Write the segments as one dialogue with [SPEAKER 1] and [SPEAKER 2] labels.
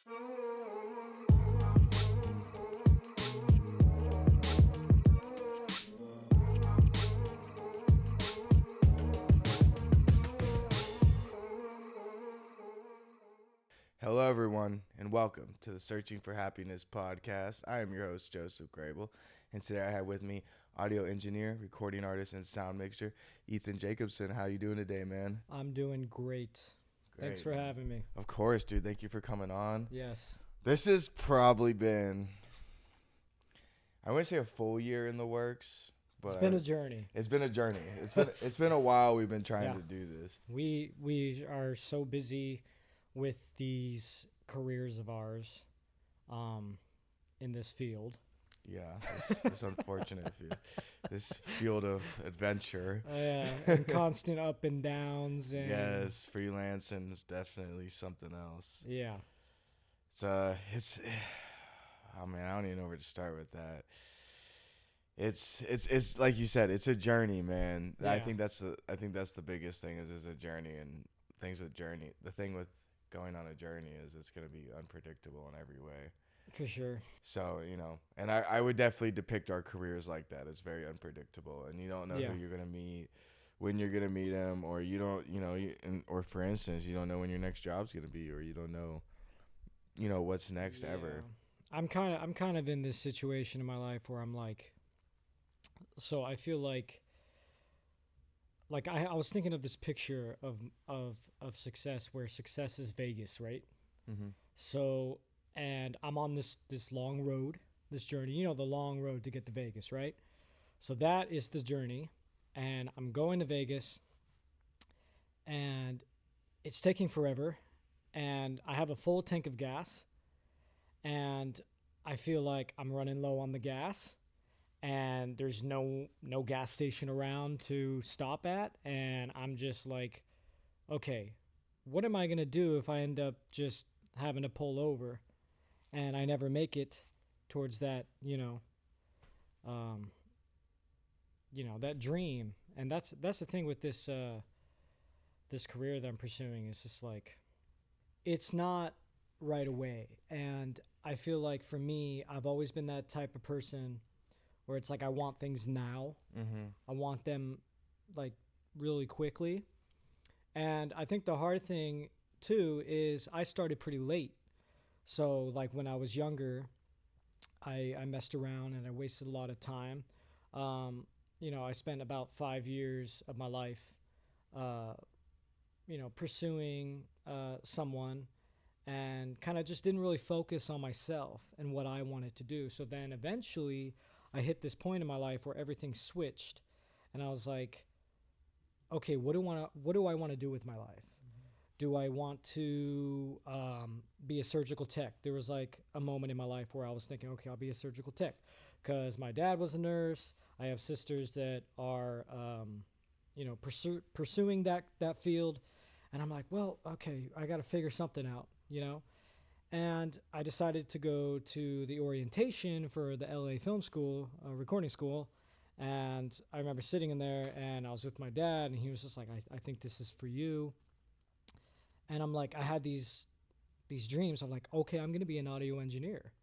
[SPEAKER 1] Hello, everyone, and welcome to the Searching for Happiness podcast. I am your host, Joseph Grable, and today I have with me audio engineer, recording artist, and sound mixer, Ethan Jacobson. How you doing today, man?
[SPEAKER 2] I'm doing great. Thanks for having me.
[SPEAKER 1] Of course, dude. Thank you for coming on.
[SPEAKER 2] Yes.
[SPEAKER 1] This has probably been, I wouldn't say a full year in the works, but
[SPEAKER 2] It's been a journey.
[SPEAKER 1] It's been a journey. It's been a while we've been trying to do this.
[SPEAKER 2] We are so busy with these careers of ours in this field.
[SPEAKER 1] Yeah, this unfortunate field. This field of adventure.
[SPEAKER 2] And constant up and downs. And
[SPEAKER 1] yes, freelancing is definitely something else.
[SPEAKER 2] Yeah.
[SPEAKER 1] It's oh man, I don't even know where to start with that. It's like you said, it's a journey, man.
[SPEAKER 2] Yeah.
[SPEAKER 1] I think that's the biggest thing is a journey, and things with journey. The thing with going on a journey is it's going to be unpredictable in every way.
[SPEAKER 2] For sure.
[SPEAKER 1] So, and I would definitely depict our careers like that. It's very unpredictable, and you don't know who you're going to meet, when you're going to meet them, or you don't, or for instance, you don't know when your next job's going to be, or you don't know, what's next ever.
[SPEAKER 2] I'm kind of in this situation in my life where I'm like, so I feel like I was thinking of this picture of success, where success is Vegas, right?
[SPEAKER 1] Mm-hmm.
[SPEAKER 2] So, and I'm on this long road, this journey, the long road to get to Vegas, right? So that is the journey, and I'm going to Vegas, and it's taking forever, and I have a full tank of gas, and I feel like I'm running low on the gas, and there's no gas station around to stop at, and I'm just like, okay, what am I going to do if I end up just having to pull over and I never make it towards that, that dream? And that's the thing with this this career that I'm pursuing. Is just like, it's not right away. And I feel like for me, I've always been that type of person where it's like I want things now.
[SPEAKER 1] Mm-hmm.
[SPEAKER 2] I want them like really quickly. And I think the hard thing too is I started pretty late. So like when I was younger, I messed around and I wasted a lot of time. I spent about 5 years of my life, pursuing someone, and kind of just didn't really focus on myself and what I wanted to do. So then eventually I hit this point in my life where everything switched, and I was like, okay, what do I want to do with my life? Do I want to be a surgical tech? There was like a moment in my life where I was thinking, okay, I'll be a surgical tech, because my dad was a nurse. I have sisters that are, pursuing that field. And I'm like, well, okay, I got to figure something out, And I decided to go to the orientation for the LA Film School, recording school. And I remember sitting in there, and I was with my dad, and he was just like, I think this is for you. And I'm like, I had these dreams. I'm like, okay, I'm going to be an audio engineer,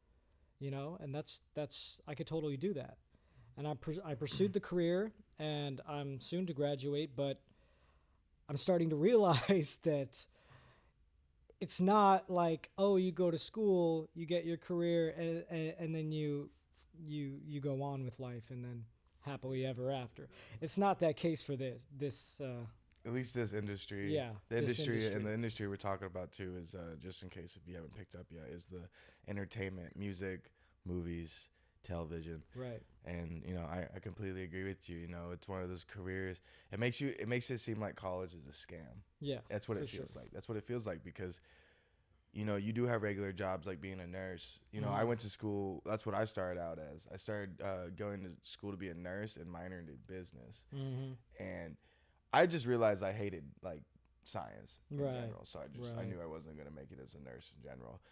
[SPEAKER 2] and that's I could totally do that. And I pursued the career, and I'm soon to graduate, but I'm starting to realize that it's not like, oh, you go to school, you get your career, and then you go on with life, and then happily ever after. It's not that case for this.
[SPEAKER 1] At least this industry.
[SPEAKER 2] Yeah.
[SPEAKER 1] The industry we're talking about too is, just in case if you haven't picked up yet, is the entertainment, music, movies, television.
[SPEAKER 2] Right.
[SPEAKER 1] And I completely agree with you. It's one of those careers. It makes it seem like college is a scam.
[SPEAKER 2] Yeah.
[SPEAKER 1] That's what it feels like. That's what it feels like, because you do have regular jobs like being a nurse. I went to school. That's what I started out as. I started going to school to be a nurse and minored in business.
[SPEAKER 2] Mm-hmm.
[SPEAKER 1] And I just realized I hated like science in
[SPEAKER 2] Right.
[SPEAKER 1] general. So I knew I wasn't going to make it as a nurse in general.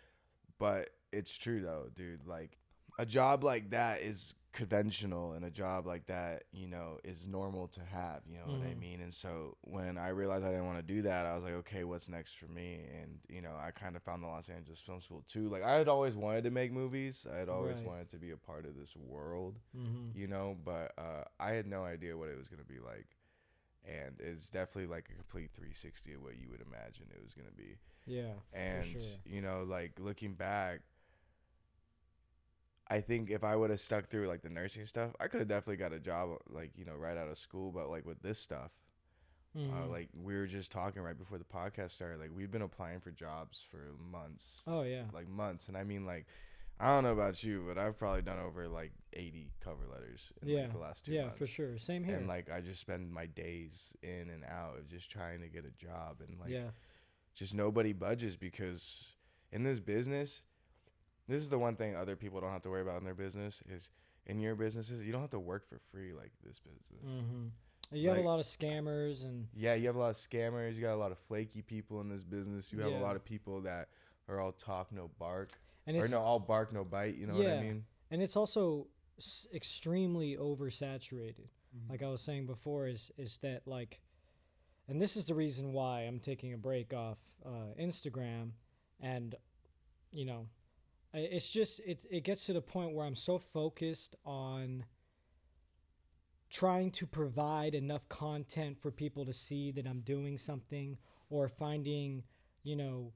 [SPEAKER 1] But it's true though, dude. Like, a job like that is conventional, and a job like that, you know, is normal to have, you know what I mean? And so when I realized I didn't want to do that, I was like, okay, what's next for me? And, you know, I kind of found the Los Angeles Film School too. Like, I had always wanted to make movies. I had always wanted to be a part of this world, you know, but I had no idea what it was going to be like. And it's definitely like a complete 360 of what you would imagine it was going to be.
[SPEAKER 2] Yeah.
[SPEAKER 1] And,
[SPEAKER 2] for sure.
[SPEAKER 1] you know, like looking back, I think if I would have stuck through like the nursing stuff, I could have definitely got a job, like, you know, right out of school. But like with this stuff, like we were just talking right before the podcast started, like we've been applying for jobs for months.
[SPEAKER 2] Oh yeah.
[SPEAKER 1] Like months. And I mean, like, I don't know about you, but I've probably done over like 80 cover letters in like the last 2 months.
[SPEAKER 2] Yeah, for sure. Same here.
[SPEAKER 1] And like I just spend my days in and out of just trying to get a job, and like just nobody budges, because in this business, this is the one thing other people don't have to worry about in their business, is in your businesses, you don't have to work for free like this business.
[SPEAKER 2] You have a lot of scammers, and
[SPEAKER 1] you have a lot of scammers. You got a lot of flaky people in this business. You have a lot of people that are all talk, no bark. And or no, all bark, no bite. You know what I mean?
[SPEAKER 2] And it's also extremely oversaturated. Like I was saying before, is that like, and this is the reason why I'm taking a break off Instagram, and you know, it's just it gets to the point where I'm so focused on trying to provide enough content for people to see that I'm doing something, or finding, you know,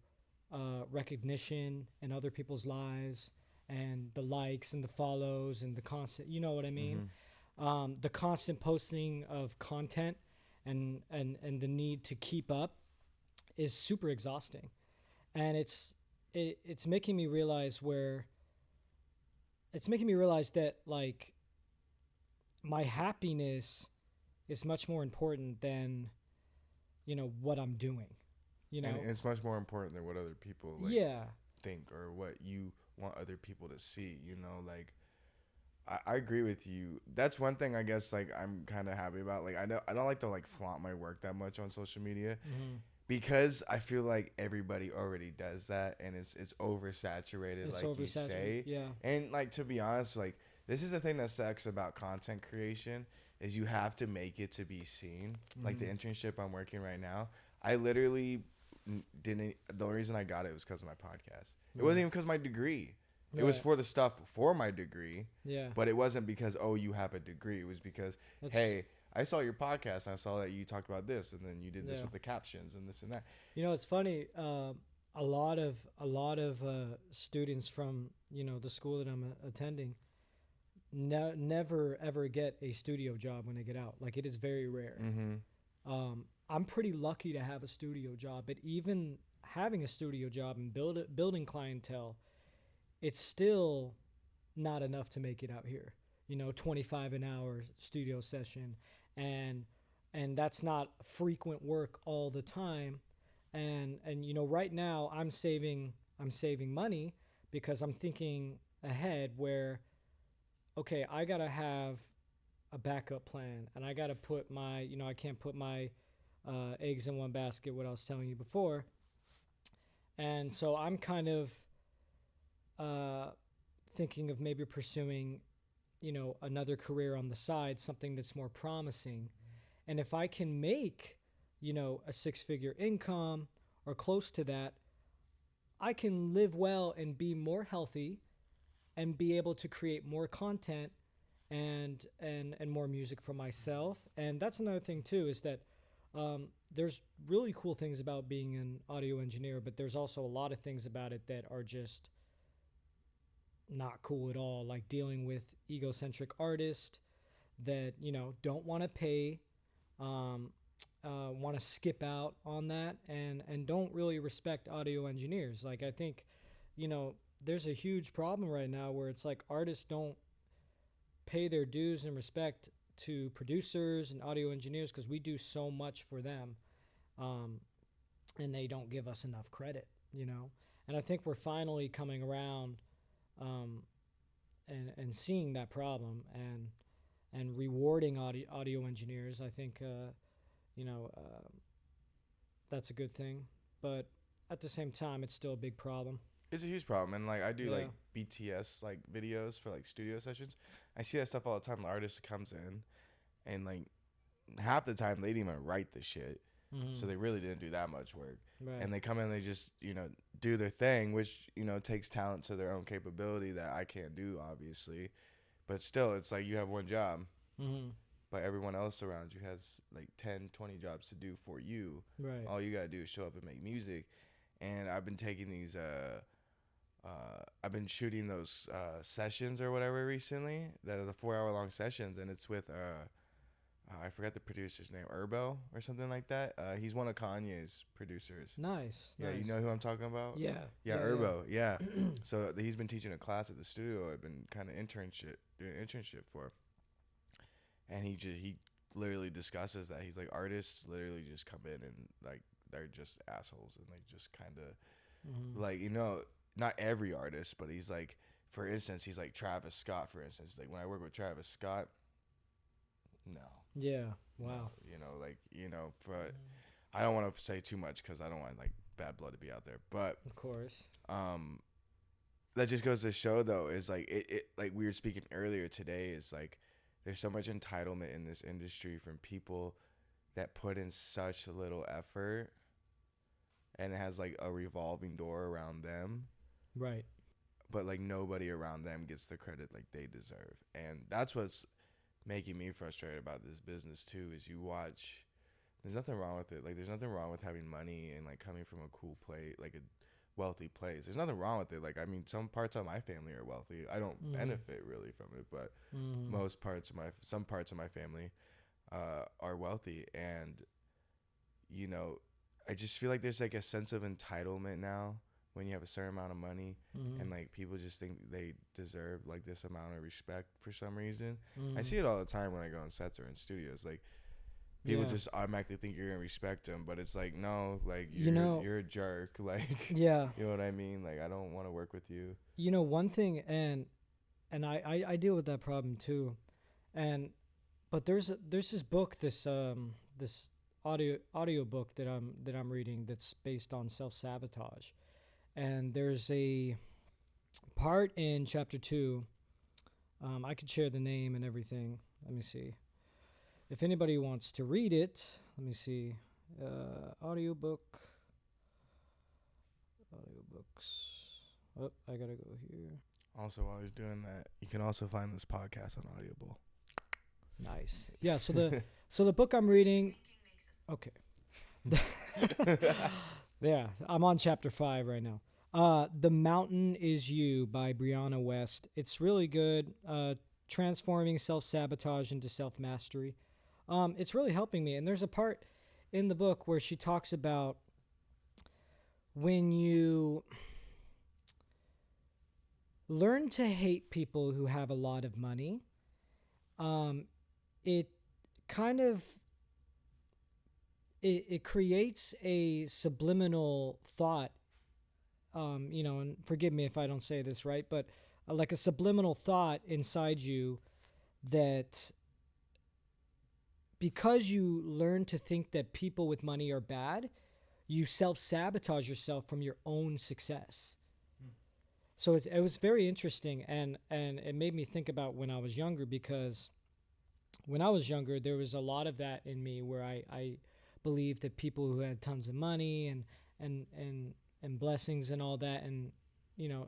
[SPEAKER 2] recognition in other people's lives, and the likes and the follows and the constant, you know what I mean? The constant posting of content and the need to keep up is super exhausting. And it's making me realize that like my happiness is much more important than, you know, what I'm doing. You know,
[SPEAKER 1] and it's much more important than what other people think, or what you want other people to see. You know, like I agree with you. That's one thing I guess like I'm kind of happy about. Like I don't like to like flaunt my work that much on social media, because I feel like everybody already does that, and it's oversaturated. It's like you say, And like, to be honest, like this is the thing that sucks about content creation, is you have to make it to be seen. Like the internship I'm working right now, I literally didn't. The only reason I got it was because of my podcast. It wasn't even because of my degree. It was for the stuff for my degree. But it wasn't because, oh, you have a degree. It was because, hey, I saw your podcast and I saw that you talked about this, and then you did this with the captions and this and that.
[SPEAKER 2] You know, it's funny. A lot of students from, you know, the school that I'm attending never ever get a studio job when they get out. Like, it is very rare. I'm pretty lucky to have a studio job, but even having a studio job and building clientele, it's still not enough to make it out here. You know, 25 an hour studio session, and that's not frequent work all the time. And you know, right now I'm saving money, because I'm thinking ahead where, okay, I got to have a backup plan, and I got to put my, you know, I can't put my eggs in one basket, what I was telling you before. And so I'm kind of thinking of maybe pursuing, you know, another career on the side, something that's more promising. And if I can make, you know, a 6-figure income or close to that, I can live well and be more healthy and be able to create more content and more music for myself. And that's another thing too, is that there's really cool things about being an audio engineer, but there's also a lot of things about it that are just not cool at all, like dealing with egocentric artists that, you know, don't want to pay, want to skip out on that, and don't really respect audio engineers. Like, I think, you know, there's a huge problem right now where it's like artists don't pay their dues and respect to producers and audio engineers, because we do so much for them, and they don't give us enough credit, you know. And I think we're finally coming around and seeing that problem, and rewarding audio engineers. I think you know, that's a good thing, but at the same time, it's still a big problem.
[SPEAKER 1] It's a huge problem, and like I do
[SPEAKER 2] Yeah.
[SPEAKER 1] like BTS like videos for like studio sessions. I see that stuff all the time. The artist comes in, and like half the time they didn't even write the shit, so they really didn't do that much work.
[SPEAKER 2] Right.
[SPEAKER 1] And they come in, and they just do their thing, which takes talent to their own capability that I can't do, obviously. But still, it's like you have one job, but everyone else around you has like 10, 20 jobs to do for you.
[SPEAKER 2] Right.
[SPEAKER 1] All you gotta do is show up and make music. And I've been taking these I've been shooting those sessions or whatever recently. That are the 4 hour long sessions, and it's with I forgot the producer's name, Grable or something like that. He's one of Kanye's producers.
[SPEAKER 2] Nice.
[SPEAKER 1] Yeah,
[SPEAKER 2] nice.
[SPEAKER 1] you know who I'm talking about?
[SPEAKER 2] Yeah.
[SPEAKER 1] Yeah, Grable. Yeah. So he's been teaching a class at the studio. I've been kind of doing internship for, and he literally discusses that he's like, artists literally just come in and like they're just assholes and like just kind of like not every artist, but he's like, for instance, he's like Travis Scott, for instance. Like when I work with Travis Scott, no.
[SPEAKER 2] Yeah. Wow.
[SPEAKER 1] But I don't want to say too much because I don't want like bad blood to be out there. But
[SPEAKER 2] Of course.
[SPEAKER 1] that just goes to show though is like it like we were speaking earlier today is like there's so much entitlement in this industry from people that put in such little effort, and it has like a revolving door around them.
[SPEAKER 2] Right.
[SPEAKER 1] But like nobody around them gets the credit like they deserve. And that's what's making me frustrated about this business too, is you watch, there's nothing wrong with it. Like there's nothing wrong with having money and like coming from a cool place, like a wealthy place. There's nothing wrong with it. Like, I mean, some parts of my family are wealthy. I don't benefit really from it, but some parts of my family are wealthy. And, I just feel like there's like a sense of entitlement now when you have a certain amount of money, and like people just think they deserve like this amount of respect for some reason. I see it all the time when I go on sets or in studios. Like people just automatically think you're gonna respect them, but it's like no, like you're a jerk. Like you know what I mean? Like I don't want to work with you.
[SPEAKER 2] One thing, and I deal with that problem too, but there's this book, this audio book that I'm reading that's based on self-sabotage. And there's a part in chapter 2. I could share the name and everything. Let me see. If anybody wants to read it, let me see. Audiobooks. Oh, I gotta go here.
[SPEAKER 1] Also, while he's doing that, you can also find this podcast on Audible.
[SPEAKER 2] Nice. Yeah. So the book I'm reading. Okay. Yeah, I'm on chapter 5 right now. The Mountain Is You by Brianna West. It's really good. Transforming self-sabotage into self-mastery. It's really helping me. And there's a part in the book where she talks about when you learn to hate people who have a lot of money, it kind of it creates a subliminal thought, and forgive me if I don't say this right, but like a subliminal thought inside you that because you learn to think that people with money are bad, you self-sabotage yourself from your own success. So it was very interesting, and it made me think about when I was younger, because when I was younger, there was a lot of that in me where I believed that people who had tons of money and blessings and all that, and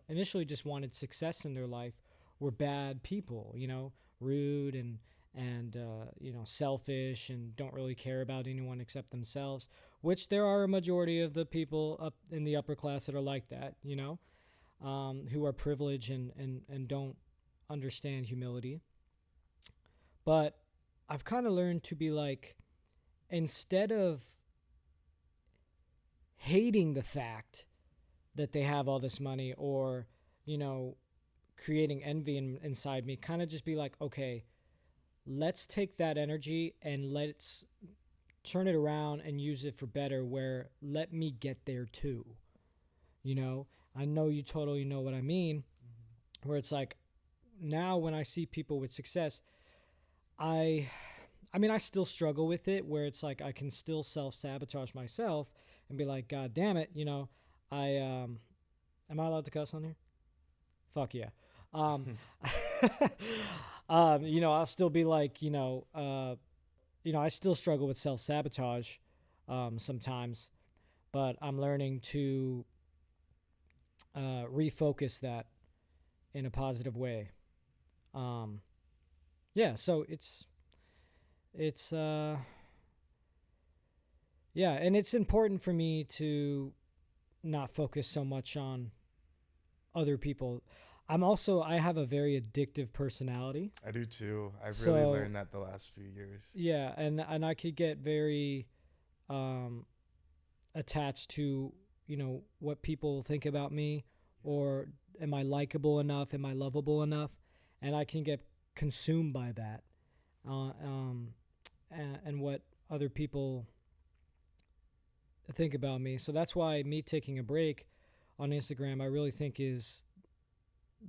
[SPEAKER 2] initially just wanted success in their life, were bad people, rude and selfish and don't really care about anyone except themselves, which there are a majority of the people up in the upper class that are like that, who are privileged and don't understand humility. But I've kind of learned to be like, instead of hating the fact that they have all this money, or, creating envy inside me, kind of just be like, okay, let's take that energy and let's turn it around and use it for better, where let me get there too. I know you totally know what I mean, where it's like, now when I see people with success, I still struggle with it, where it's like I can still self-sabotage myself and be like, God damn it, I Am I allowed to cuss on here? Fuck yeah. I'll still be like, I still struggle with self-sabotage sometimes, but I'm learning to refocus that in a positive way. So it's and it's important for me to not focus so much on other people. I have a very addictive personality.
[SPEAKER 1] I do too. I've really learned that the last few years.
[SPEAKER 2] Yeah, and I could get very attached to, what people think about me, or am I likable enough? Am I lovable enough? And I can get consumed by that, and what other people think about me. So that's why me taking a break on Instagram, I really think is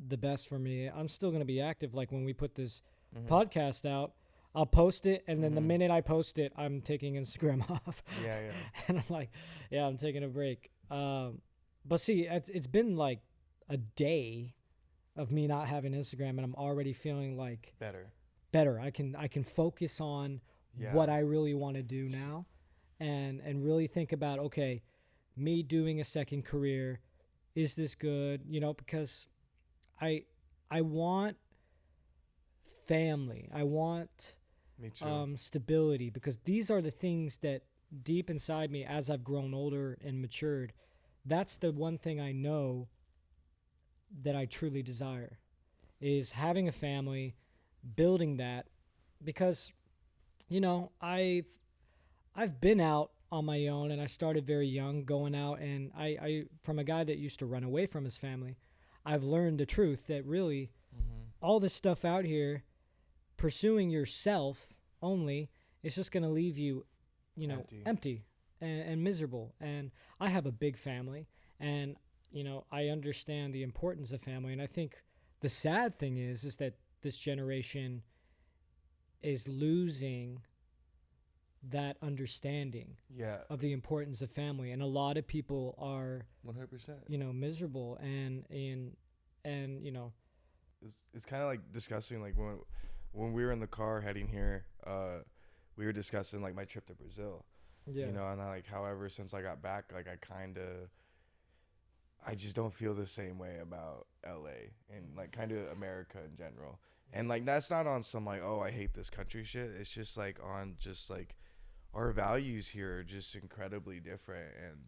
[SPEAKER 2] the best for me. I'm still going to be active. Like when we put this podcast out, I'll post it, and then the minute I post it, I'm taking Instagram off.
[SPEAKER 1] Yeah.
[SPEAKER 2] And I'm like, yeah, I'm taking a break. But see, it's been like a day of me not having Instagram, and I'm already feeling like better. I can focus on what I really want to do now, and really think about, okay, me doing a second career, is this good? Because I want family. I want
[SPEAKER 1] me too.
[SPEAKER 2] Stability, because these are the things that deep inside me, as I've grown older and matured, that's the one thing I know that I truly desire, is having a family, building that, because I've been out on my own, and I started very young going out, and I from a guy that used to run away from his family, I've learned the truth that really all this stuff out here, pursuing yourself only, is just going to leave you, empty and miserable. And I have a big family, and, I understand the importance of family. And I think the sad thing is that this generation is losing that understanding of the importance of family. And a lot of people are
[SPEAKER 1] 100%,
[SPEAKER 2] miserable, and
[SPEAKER 1] it's kind of like discussing, like when we were in the car heading here, we were discussing like my trip to Brazil. And I, like, however, since I got back, like I just don't feel the same way about LA and like kind of America in general. And like that's not on some like, oh, I hate this country shit. It's just like on just like our values here are just incredibly different, and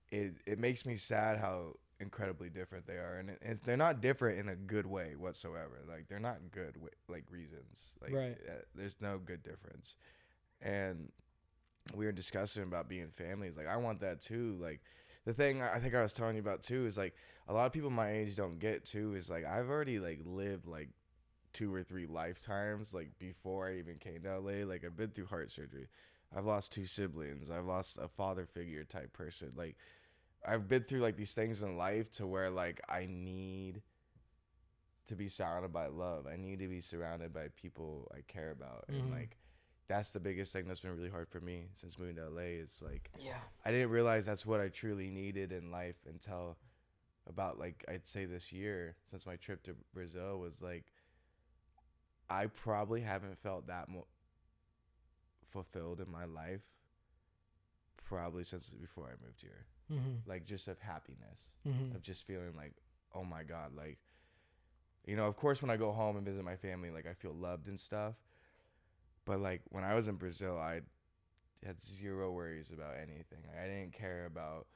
[SPEAKER 1] it makes me sad how incredibly different they are, and they're not different in a good way whatsoever. Like they're not good like reasons. Like there's no good difference. And we were discussing about being families. Like I want that too. Like the thing I think I was telling you about too is like a lot of people my age don't get too is like I've already like lived like 2 or 3 lifetimes like before I even came to LA. Like I've been through heart surgery. I've lost 2 siblings. I've lost a father figure type person. Like I've been through like these things in life to where like I need to be surrounded by love. I need to be surrounded by people I care about. And like that's the biggest thing that's been really hard for me since moving to LA. Is like I didn't realize that's what I truly needed in life until about like I'd say this year, since my trip to Brazil, was like I probably haven't felt that fulfilled in my life probably since before I moved here. Like just of happiness, of just feeling like, oh my God, like, of course when I go home and visit my family, like I feel loved and stuff. But like when I was in Brazil, I had 0 worries about anything. Like, I didn't care about,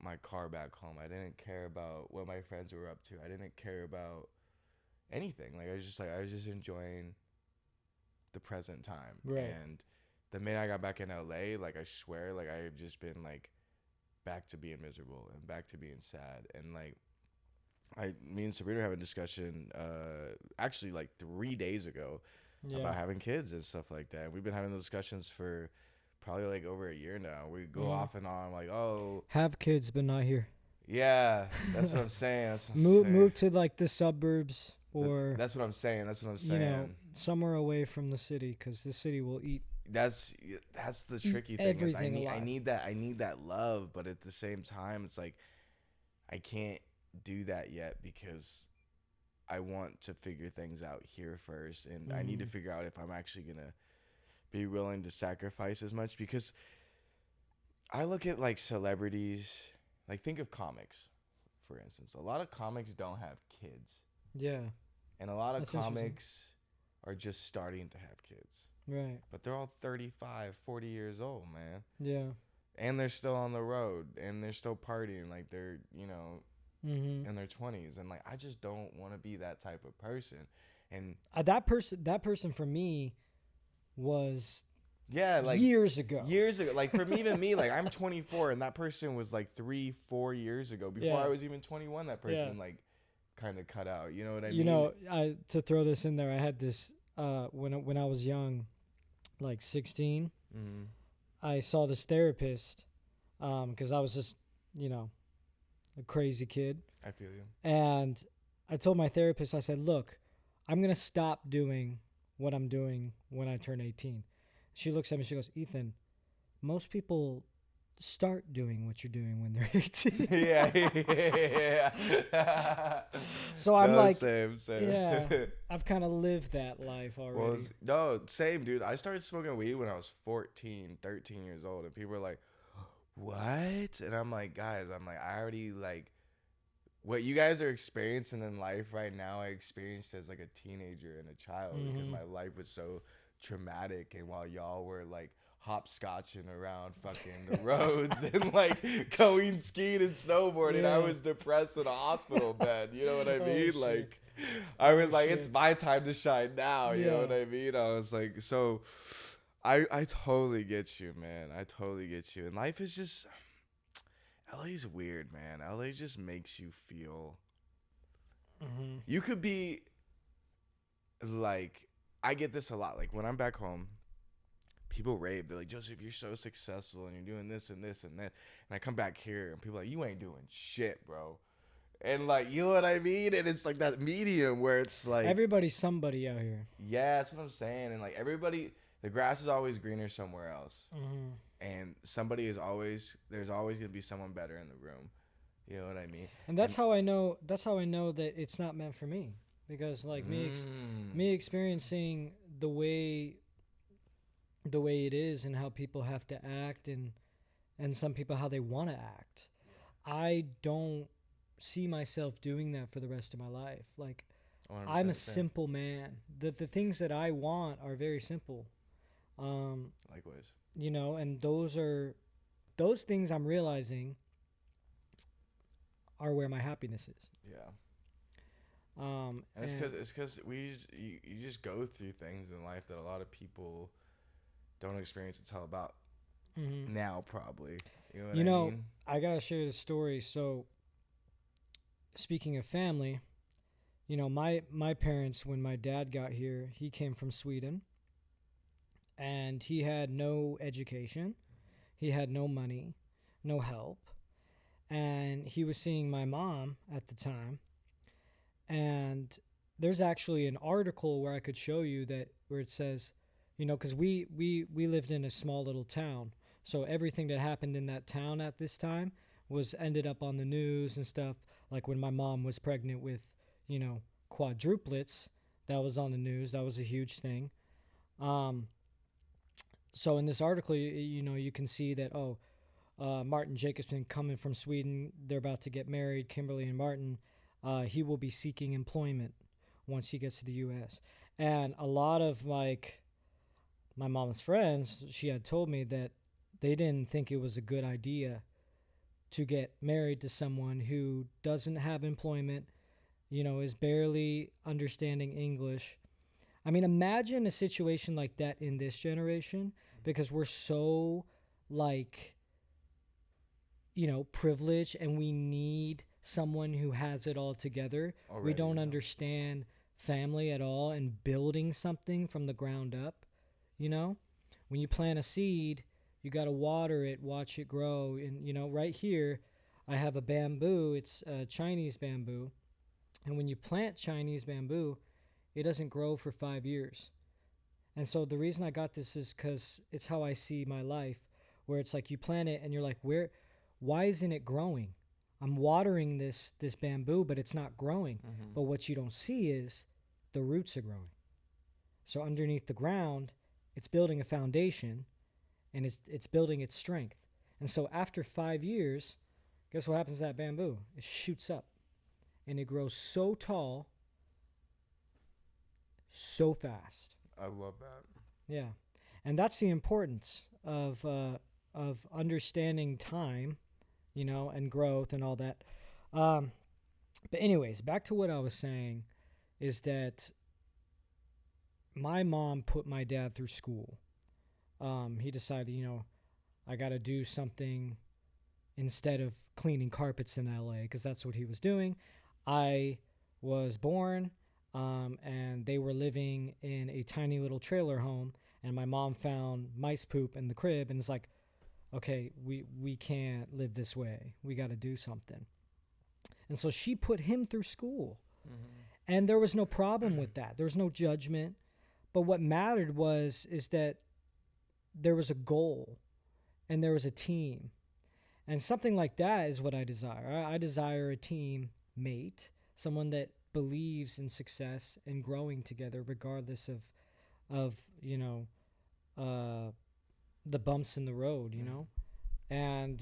[SPEAKER 1] my car back home. I didn't care about what my friends were up to. I didn't care about anything. Like I was just enjoying the present time. And the minute I got back in LA, like I swear, like I have just been like back to being miserable and back to being sad. And like me and Sabrina have a discussion actually like 3 days ago about having kids and stuff like that. We've been having those discussions for probably like over a year now. We go off and on like, oh,
[SPEAKER 2] have kids but not here.
[SPEAKER 1] Yeah, that's what I'm saying.
[SPEAKER 2] Move to like the suburbs, or
[SPEAKER 1] that's what I'm saying.
[SPEAKER 2] somewhere away from the city, because the city will eat
[SPEAKER 1] that's the tricky thing is
[SPEAKER 2] everything alive.
[SPEAKER 1] I need that love, but at the same time it's like I can't do that yet because I want to figure things out here first, and I need to figure out if I'm actually gonna be willing to sacrifice as much, because I look at like celebrities, like think of comics, for instance. A lot of comics don't have kids.
[SPEAKER 2] Yeah.
[SPEAKER 1] And a lot of comics are just starting to have kids.
[SPEAKER 2] Right.
[SPEAKER 1] But they're all 35, 40 years old, man.
[SPEAKER 2] Yeah.
[SPEAKER 1] And they're still on the road, and they're still partying like they're, you know, in their 20s. And like I just don't want to be that type of person. And
[SPEAKER 2] that person for me was
[SPEAKER 1] like
[SPEAKER 2] years ago.
[SPEAKER 1] Like for me, even me, like I'm 24, and that person was like 3-4 years ago. Before I was even 21, that person like kind of cut out. You know what I mean?
[SPEAKER 2] You know, to throw this in there, I had this when I was young, like 16. I saw this therapist because I was just, you know, a crazy kid.
[SPEAKER 1] I feel you.
[SPEAKER 2] And I told my therapist, I said, look, I'm going to stop doing what I'm doing when I turn 18. She looks at me, she goes, Ethan, most people start doing what you're doing when they're 18.
[SPEAKER 1] yeah.
[SPEAKER 2] So I'm like,
[SPEAKER 1] same.
[SPEAKER 2] Yeah, I've kind of lived that life already.
[SPEAKER 1] No, same, dude. I started smoking weed when I was 13 years old, and people were like, what? And I'm like, guys, I already like what you guys are experiencing in life right now, I experienced as like a teenager and a child, because my life was so traumatic, and while y'all were like hopscotching around fucking the roads and like going skiing and snowboarding, I was depressed in a hospital bed. You know what I mean? Like I was like, it's my time to shine now. You know what I mean? I was like, so I totally get you, man. I totally get you. And life is just, LA's weird, man. LA just makes you feel you could be like, I get this a lot. Like when I'm back home, people rave. They're like, Joseph, you're so successful and you're doing this and this and that. And I come back here and people are like, you ain't doing shit, bro. And like, you know what I mean? And it's like that medium where it's like,
[SPEAKER 2] everybody's somebody out here.
[SPEAKER 1] Yeah, that's what I'm saying. And like everybody, the grass is always greener somewhere else. And there's always going to be someone better in the room. You know what I mean?
[SPEAKER 2] And that's how I know that it's not meant for me, because like me experiencing the way it is and how people have to act, and some people how they want to act. I don't see myself doing that for the rest of my life. Like I'm a simple man. The things that I want are very simple.
[SPEAKER 1] Likewise.
[SPEAKER 2] You know, and those things I'm realizing are where my happiness is.
[SPEAKER 1] Yeah. And it's because you just go through things in life that a lot of people don't experience until about now, probably. You know what I mean?
[SPEAKER 2] I gotta share this story. So, speaking of family, you know, my parents, when my dad got here, he came from Sweden, and he had no education, he had no money, no help, and he was seeing my mom at the time. And there's actually an article where I could show you that, where it says, you know, because we lived in a small little town, so everything that happened in that town at this time was ended up on the news and stuff. Like when my mom was pregnant with, you know, quadruplets, that was on the news. That was a huge thing. So in this article, you know, you can see that, Martin Jacobson coming from Sweden, they're about to get married, Kimberly and Martin. He will be seeking employment once he gets to the U.S. And a lot of like my mom's friends, she had told me that they didn't think it was a good idea to get married to someone who doesn't have employment, you know, is barely understanding English. I mean, imagine a situation like that in this generation, because we're so like, you know, privileged, and we need someone who has it all together. We don't understand family at all, and building something from the ground up. You know, when you plant a seed, you got to water it, watch it grow. And, you know, right here, I have a bamboo. It's Chinese bamboo. And when you plant Chinese bamboo, it doesn't grow for 5 years. And so the reason I got this is because it's how I see my life, where it's like you plant it and you're like, why isn't it growing? I'm watering this bamboo, but it's not growing.
[SPEAKER 1] Mm-hmm.
[SPEAKER 2] But what you don't see is the roots are growing. So underneath the ground, it's building a foundation, and it's building its strength. And so after 5 years, guess what happens to that bamboo? It shoots up, and it grows so tall, so fast.
[SPEAKER 1] I love that.
[SPEAKER 2] Yeah, and that's the importance of understanding time, and growth and all that. But anyways, back to what I was saying, is that my mom put my dad through school. He decided, I got to do something instead of cleaning carpets in LA, because that's what he was doing. I was born, and they were living in a tiny little trailer home, and my mom found mice poop in the crib and is like, okay, we can't live this way. We got to do something. And so she put him through school. Mm-hmm. And there was no problem with that. There was no judgment. But what mattered is that there was a goal and there was a team. And something like that is what I desire. I desire a team mate, someone that believes in success and growing together regardless of the bumps in the road, And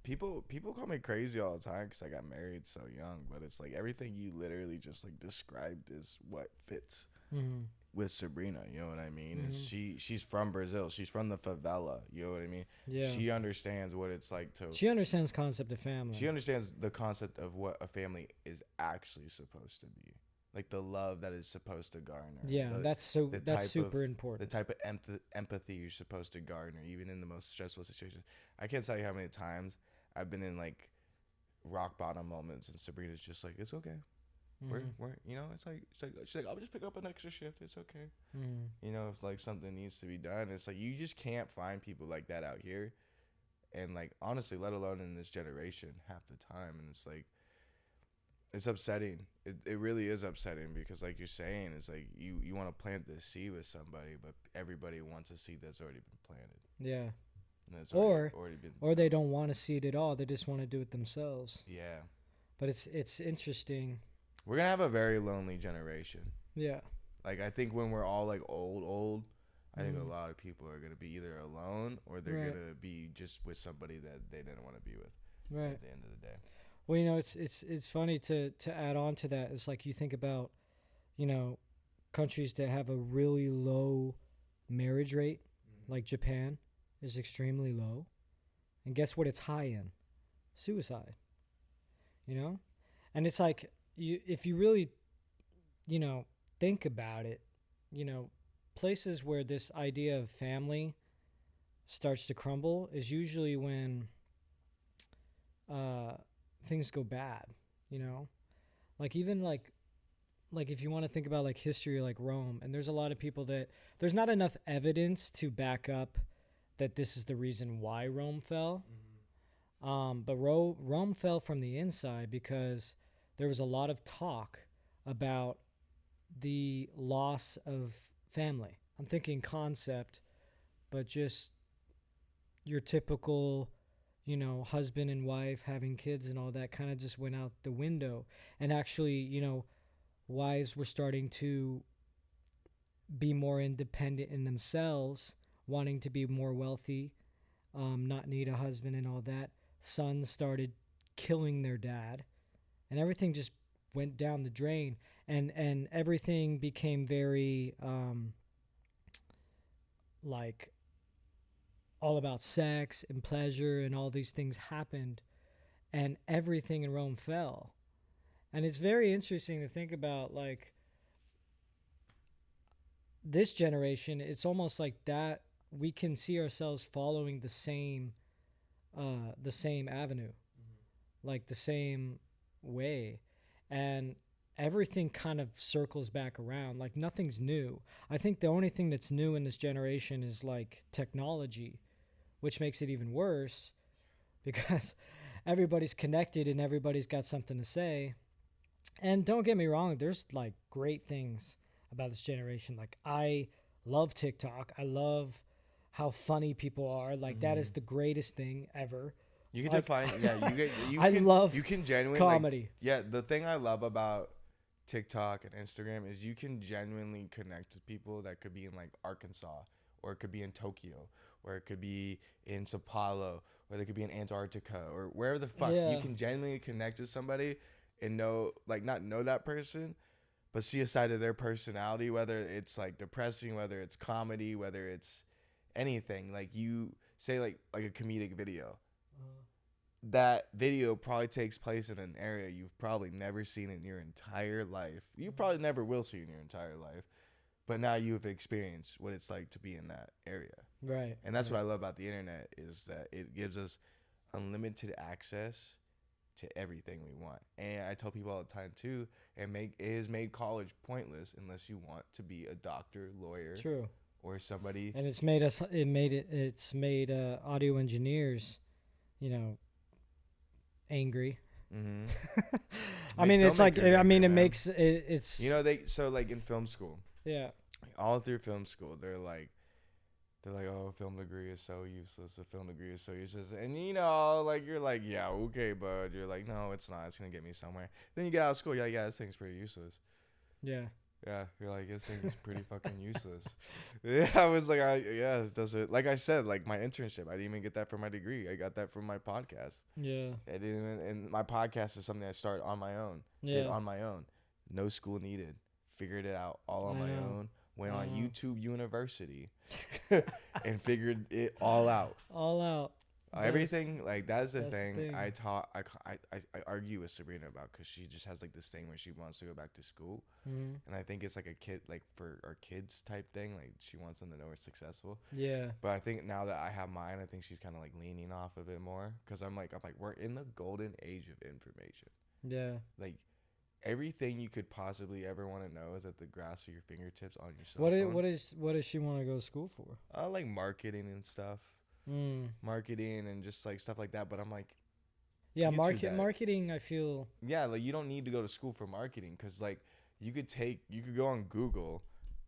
[SPEAKER 1] people call me crazy all the time because I got married so young, but it's like everything you literally just like described is what fits with Sabrina. You know what I mean? Mm-hmm. She's from Brazil. She's from the favela. You know what I mean? Yeah. She understands what it's like to.
[SPEAKER 2] She understands the concept of family.
[SPEAKER 1] She understands the concept of what a family is actually supposed to be. Like the love that is supposed to garner.
[SPEAKER 2] Yeah, that's super important.
[SPEAKER 1] The type of empathy you're supposed to garner, even in the most stressful situations. I can't tell you how many times I've been in like rock bottom moments, and Sabrina's just like, "It's okay, we're it's like she's like, I'll just pick up an extra shift. It's okay." If like something needs to be done, it's like you just can't find people like that out here, and like honestly, let alone in this generation, half the time, and it's like. It's upsetting. It really is upsetting because, like you're saying, it's like you want to plant this seed with somebody, but everybody wants a seed that's already been planted.
[SPEAKER 2] Yeah.
[SPEAKER 1] And
[SPEAKER 2] already been or they don't want a seed at all. They just want to do it themselves.
[SPEAKER 1] Yeah.
[SPEAKER 2] But it's interesting.
[SPEAKER 1] We're gonna have a very lonely generation.
[SPEAKER 2] Yeah.
[SPEAKER 1] Like I think when we're all like old, I think a lot of people are gonna be either alone or they're gonna be just with somebody that they didn't want to be with.
[SPEAKER 2] Right.
[SPEAKER 1] At the end of the day.
[SPEAKER 2] Well, it's funny to add on to that. It's like you think about, countries that have a really low marriage rate, like Japan is extremely low. And guess what it's high in? Suicide. And it's like, if you really, think about it, places where this idea of family starts to crumble is usually when things go bad, like even like if you want to think about like history, like Rome, and there's a lot of people that there's not enough evidence to back up that this is the reason why Rome fell. But Rome fell from the inside because there was a lot of talk about the loss of family. I'm thinking concept, but just your typical husband and wife having kids and all that kind of just went out the window. And actually, wives were starting to be more independent in themselves, wanting to be more wealthy, not need a husband and all that. Sons started killing their dad, and everything just went down the drain. And everything became very like all about sex and pleasure, and all these things happened, and everything in Rome fell. And it's very interesting to think about, like, this generation. It's almost like that we can see ourselves following the same avenue, like the same way, and everything kind of circles back around. Like nothing's new. I think the only thing that's new in this generation is like technology, which makes it even worse because everybody's connected and everybody's got something to say. And don't get me wrong, there's like great things about this generation. Like I love TikTok. I love how funny people are. Like that is
[SPEAKER 1] Mm-hmm.
[SPEAKER 2] the greatest thing ever.
[SPEAKER 1] You can
[SPEAKER 2] Like
[SPEAKER 1] define, yeah.
[SPEAKER 2] I love
[SPEAKER 1] you can genuinely like,
[SPEAKER 2] comedy.
[SPEAKER 1] yeah. The thing I love about TikTok and Instagram is you can genuinely connect with people that could be in like Arkansas, or it could be in Tokyo, or it could be in Sao Paulo, or they could be in Antarctica, or wherever the fuck. You
[SPEAKER 2] Yeah.
[SPEAKER 1] can genuinely connect with somebody and know, like, not know that person, but see a side of their personality, whether it's like depressing, whether it's comedy, whether it's anything. Like you say, like a comedic video. That video probably takes place in an area you've probably never seen in your entire life. You probably never will see in your entire life, but now you've experienced what it's like to be in that area.
[SPEAKER 2] Right.
[SPEAKER 1] And that's
[SPEAKER 2] right.
[SPEAKER 1] what I love about the internet, is that it gives us unlimited access to everything we want. And I tell people all the time too, it has made college pointless unless you want to be a doctor, lawyer,
[SPEAKER 2] True.
[SPEAKER 1] or somebody.
[SPEAKER 2] And it's made audio engineers, you know, angry.
[SPEAKER 1] Mm-hmm.
[SPEAKER 2] I mean, it's like,
[SPEAKER 1] filmmakers
[SPEAKER 2] I mean,
[SPEAKER 1] angry,
[SPEAKER 2] it
[SPEAKER 1] man.
[SPEAKER 2] makes it's,
[SPEAKER 1] So like in film school,
[SPEAKER 2] yeah.
[SPEAKER 1] all through film school, they're like, oh, a film degree is so useless. A film degree is so useless. And like you're like, yeah, okay, bud. You're like, no, it's not. It's gonna get me somewhere. Then you get out of school, you're like, yeah, this thing's pretty useless.
[SPEAKER 2] Yeah.
[SPEAKER 1] Yeah, you're like, this thing is pretty fucking useless. Yeah, I was like, yeah, it does it. Like I said, like my internship, I didn't even get that from my degree. I got that from my podcast.
[SPEAKER 2] Yeah.
[SPEAKER 1] I didn't even, and my podcast is something I started on my own.
[SPEAKER 2] Yeah.
[SPEAKER 1] Did on my own. No school needed. Figured it out all on
[SPEAKER 2] I
[SPEAKER 1] my
[SPEAKER 2] know.
[SPEAKER 1] own. Went
[SPEAKER 2] I
[SPEAKER 1] on
[SPEAKER 2] know.
[SPEAKER 1] YouTube University and figured it all out.
[SPEAKER 2] All out.
[SPEAKER 1] Everything, like, that's the
[SPEAKER 2] that's the
[SPEAKER 1] thing
[SPEAKER 2] thing.
[SPEAKER 1] I argue with Sabrina about, because she just has like this thing where she wants to go back to school.
[SPEAKER 2] Mm-hmm.
[SPEAKER 1] And I think it's like a kid, like for our kids type thing. Like she wants them to know we're successful.
[SPEAKER 2] Yeah.
[SPEAKER 1] But I think now that I have mine, I think she's kind of like leaning off of it more, because I'm like, we're in the golden age of information.
[SPEAKER 2] Yeah.
[SPEAKER 1] Like everything you could possibly ever want to know is at the grass of your fingertips on your cell phone.
[SPEAKER 2] What does she want to go to school for?
[SPEAKER 1] Like marketing and stuff. Marketing and just like stuff like that. But I'm like,
[SPEAKER 2] Yeah,
[SPEAKER 1] YouTube that.
[SPEAKER 2] marketing, I feel.
[SPEAKER 1] Yeah, like you don't need to go to school for marketing, because like you could go on Google,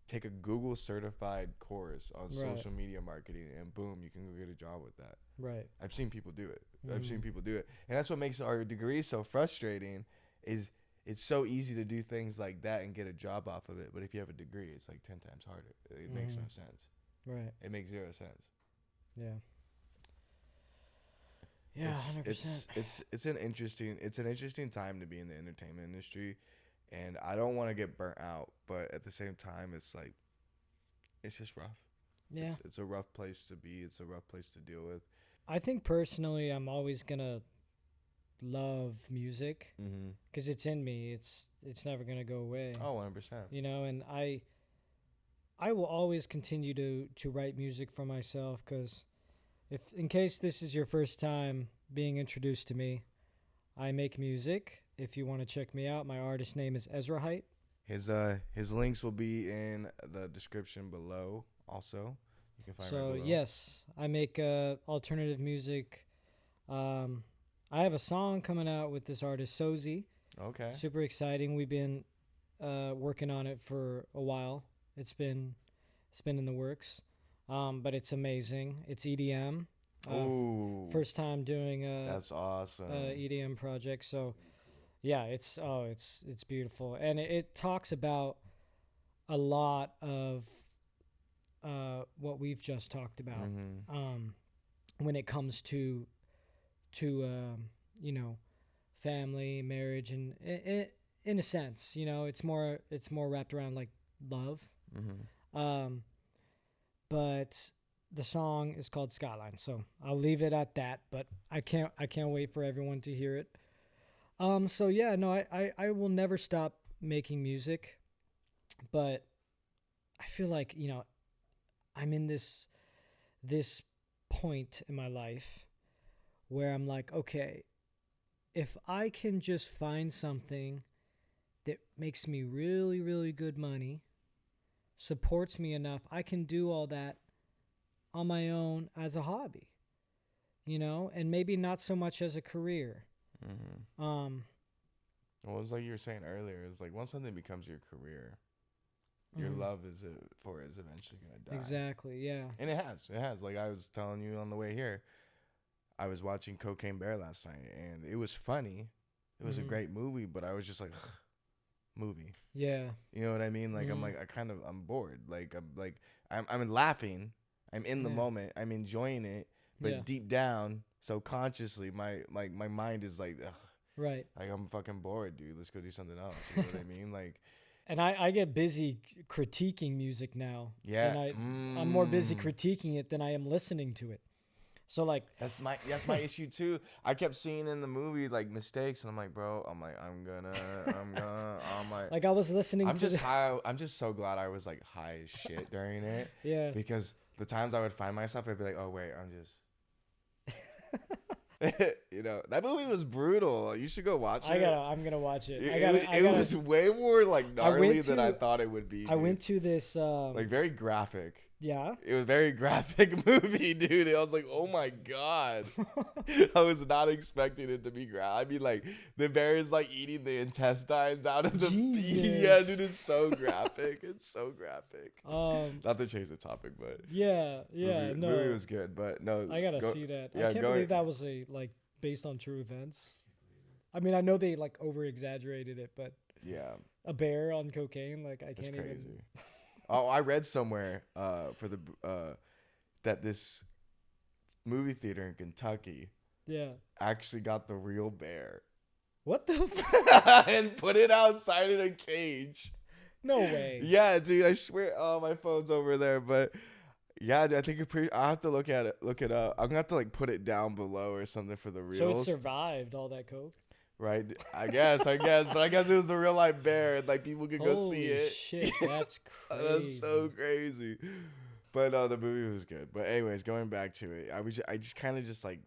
[SPEAKER 1] take a Google certified course on
[SPEAKER 2] Right.
[SPEAKER 1] social media marketing, and boom, you can go get a job with that.
[SPEAKER 2] Right.
[SPEAKER 1] I've seen people do it. And that's what makes our degree so frustrating, is it's so easy to do things like that and get a job off of it. But if you have a degree, it's like 10 times harder. It makes no sense.
[SPEAKER 2] Right.
[SPEAKER 1] It makes zero sense.
[SPEAKER 2] Yeah. Yeah, 100%.
[SPEAKER 1] It's an interesting time to be in the entertainment industry, and I don't want to get burnt out, but at the same time, it's like, it's just rough.
[SPEAKER 2] Yeah.
[SPEAKER 1] It's a rough place to be. It's a rough place to deal with.
[SPEAKER 2] I think personally, I'm always gonna love music because it's in me. It's never gonna go away.
[SPEAKER 1] Oh, 100%.
[SPEAKER 2] And I will always continue to write music for myself, because in case this is your first time being introduced to me, I make music. If you want to check me out, my artist name is Ezra Hyte.
[SPEAKER 1] His links will be in the description below. Also, you can find.
[SPEAKER 2] So
[SPEAKER 1] right below.
[SPEAKER 2] yes, I make alternative music. I have a song coming out with this artist Sozi.
[SPEAKER 1] Okay.
[SPEAKER 2] Super exciting. We've been working on it for a while. It's been in the works. But it's amazing. It's EDM.
[SPEAKER 1] Ooh.
[SPEAKER 2] First time doing
[SPEAKER 1] that's awesome.
[SPEAKER 2] EDM project. So yeah, it's beautiful, and it talks about a lot of what we've just talked about. When it comes to family, marriage, and in a sense, it's more wrapped around like love. But the song is called Skyline, so I'll leave it at that. But I can't wait for everyone to hear it. So yeah, no, I will never stop making music, but I feel like I'm in this point in my life where I'm like, okay, if I can just find something that makes me really, really good money, supports me enough, I can do all that on my own as a hobby, and maybe not so much as a career.
[SPEAKER 1] Well, it's like you were saying earlier. It's like once something becomes your career, your love for it is eventually gonna die.
[SPEAKER 2] Exactly. Yeah.
[SPEAKER 1] And it has. It has. Like I was telling you on the way here, I was watching Cocaine Bear last night, and it was funny. It was a great movie, but I was just like, movie.
[SPEAKER 2] Yeah.
[SPEAKER 1] You know what I mean? Like I'm I'm bored. I'm laughing. I'm in the moment. I'm enjoying it, but deep down, subconsciously, my mind is like, ugh.
[SPEAKER 2] Right.
[SPEAKER 1] Like I'm fucking bored, dude. Let's go do something else. You know what I mean? Like.
[SPEAKER 2] And I get busy critiquing music now.
[SPEAKER 1] Yeah.
[SPEAKER 2] And I'm more busy critiquing it than I am listening to it. So like
[SPEAKER 1] that's my issue too. I kept seeing in the movie like mistakes, and I'm like, bro, I'm like
[SPEAKER 2] I was listening.
[SPEAKER 1] I'm just high. I'm just so glad I was like high as shit during it.
[SPEAKER 2] Yeah.
[SPEAKER 1] Because the times I would find myself, I'd be like, oh wait, I'm just. You know, that movie was brutal. You should go watch it.
[SPEAKER 2] I'm gonna watch it.
[SPEAKER 1] It was way more like gnarly than I thought it would be.
[SPEAKER 2] I went to this
[SPEAKER 1] like very graphic.
[SPEAKER 2] Yeah.
[SPEAKER 1] It was a very graphic movie, dude. I was like, oh my God. I was not expecting it to be graphic. I mean, like, the bear is like eating the intestines out of the. Yeah, dude, it's so graphic. It's so graphic. Not to change the topic, but.
[SPEAKER 2] Yeah.
[SPEAKER 1] Movie was good, but no.
[SPEAKER 2] I gotta see that.
[SPEAKER 1] Yeah,
[SPEAKER 2] I can't believe that was based on true events. I mean, I know they like over exaggerated it, but.
[SPEAKER 1] Yeah.
[SPEAKER 2] A bear on cocaine, like I can't
[SPEAKER 1] crazy.
[SPEAKER 2] even.
[SPEAKER 1] Oh, I read somewhere that this movie theater in Kentucky actually got the real bear.
[SPEAKER 2] What the
[SPEAKER 1] and put it outside in a cage.
[SPEAKER 2] No way.
[SPEAKER 1] Yeah, dude, I swear. Oh, my phone's over there, but yeah, I think I'll have to look it up. I'm gonna have to like put it down below or something for the reals.
[SPEAKER 2] So it survived all that coke.
[SPEAKER 1] Right, I guess, but I guess it was the real life bear, and like people could go see it.
[SPEAKER 2] Shit, that's crazy.
[SPEAKER 1] That's so crazy. But the movie was good. But anyways, going back to it, I just kind of just like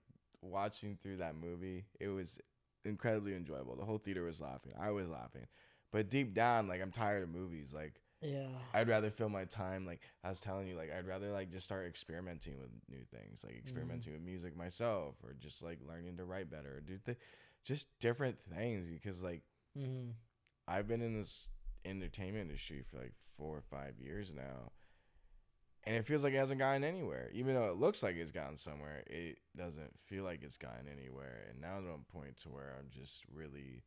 [SPEAKER 1] watching through that movie. It was incredibly enjoyable. The whole theater was laughing. I was laughing, but deep down, like I'm tired of movies. Like I'd rather fill my time. Like I was telling you, like I'd rather like just start experimenting with new things, like experimenting with music myself, or just like learning to write better, or just different things, because like I've been in this entertainment industry for like 4 or 5 years now, and it feels like it hasn't gotten anywhere. Even though it looks like it's gotten somewhere, it doesn't feel like it's gotten anywhere. And now I'm at a point to where I'm just really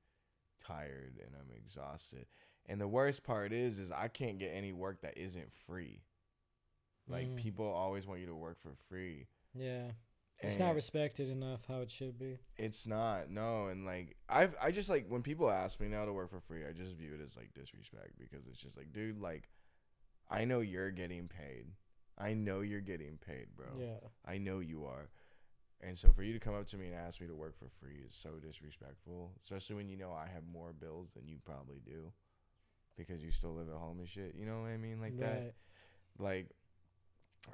[SPEAKER 1] tired and I'm exhausted. And the worst part is I can't get any work that isn't free. Like people always want you to work for free.
[SPEAKER 2] Yeah. It's not respected enough how it should be.
[SPEAKER 1] It's not, no. And like I just like when people ask me now to work for free, I just view it as like disrespect, because it's just like, dude, like I know you're getting paid. I know you're getting paid, bro.
[SPEAKER 2] Yeah.
[SPEAKER 1] I know you are. And so for you to come up to me and ask me to work for free is so disrespectful, especially when you know I have more bills than you probably do, because you still live at home and shit. You know what I mean? Like that. Like